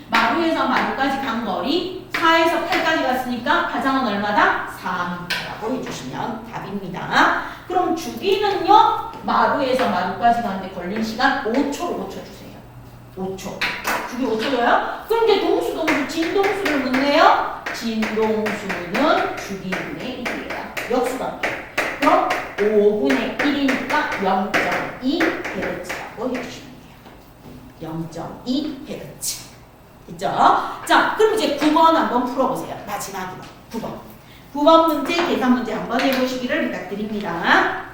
마루에서 마루까지 간 거리 4에서 8까지 갔으니까 파장은 얼마다? 4m라고 해주시면 답입니다. 그럼 주기는요? 마루에서 마루까지 가는데 걸린 시간 5초로 고쳐주세요. 5초. 주기 5초로요? 그럼 이제 동수, 진동수를 묻네요. 진동수는 주기분의 1이에요. 역수가. 그럼 5분의 1이니까 0.2Hz라고 해주시면 돼요. 0.2Hz. 됐죠? 자, 그럼 이제 9번 한번 풀어보세요. 마지막으로 9번. 9번 문제, 계산 문제 한번 해보시기를 부탁드립니다.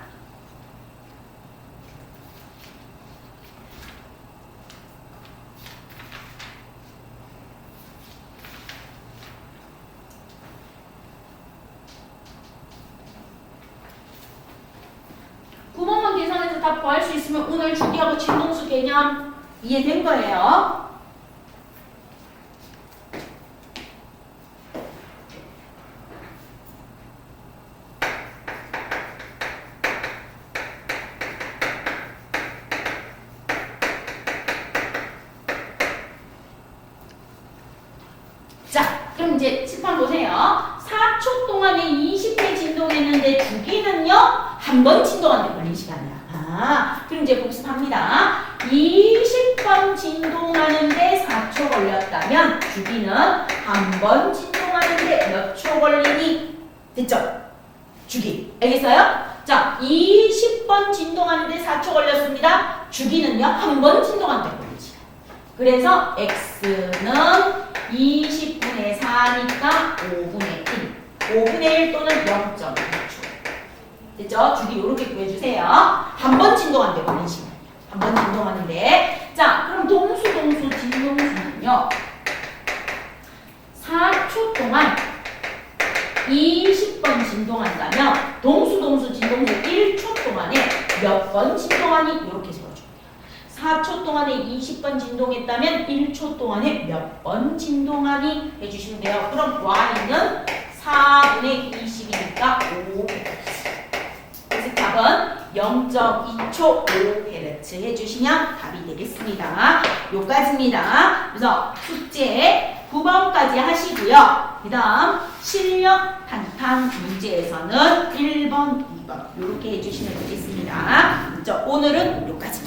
계산해서 다 구할 수 있으면 오늘 주기하고 진동수 개념 이해된 거예요. 자, 그럼 이제 칠판 보세요. 4초 동안에 20회 진동했는데 주기는요? 한 번 진동 동안 걸린 시간이야. 그럼 이제 복습합니다. 20번 진동하는데 4초 걸렸다면 주기는 한 번 진동하는데 몇 초 걸리니? 됐죠? 주기. 알겠어요? 자, 20번 진동하는데 4초 걸렸습니다. 주기는요, 한 번 진동하는데 걸리지. 그래서 x는 20분의 4니까 5분의 1. 5분의 1 또는 0.2초. 됐죠? 주기 이렇게 구해주세요. 한 번 진동하는데 걸린 시간이야. 한 번 진동하는데. 자, 그럼 동수, 진동수는요. 4초 동안 20번 진동한다면 동수, 진동수 1초 동안에 몇 번 진동하니? 이렇게 세워줍니다. 4초 동안에 20번 진동했다면 1초 동안에 몇 번 진동하니? 해주시면 돼요. 그럼 y는 4분의 20이니까 5Hz. 그래서 답은 0.2초 5Hz 해주시면 답이 되겠습니다. 요까지입니다. 그래서 숙제 9번까지 하시고요. 그 다음 실력 탄탄 문제에서는 1번, 2번 이렇게 해주시면 되겠습니다. 오늘은 요까지입니다.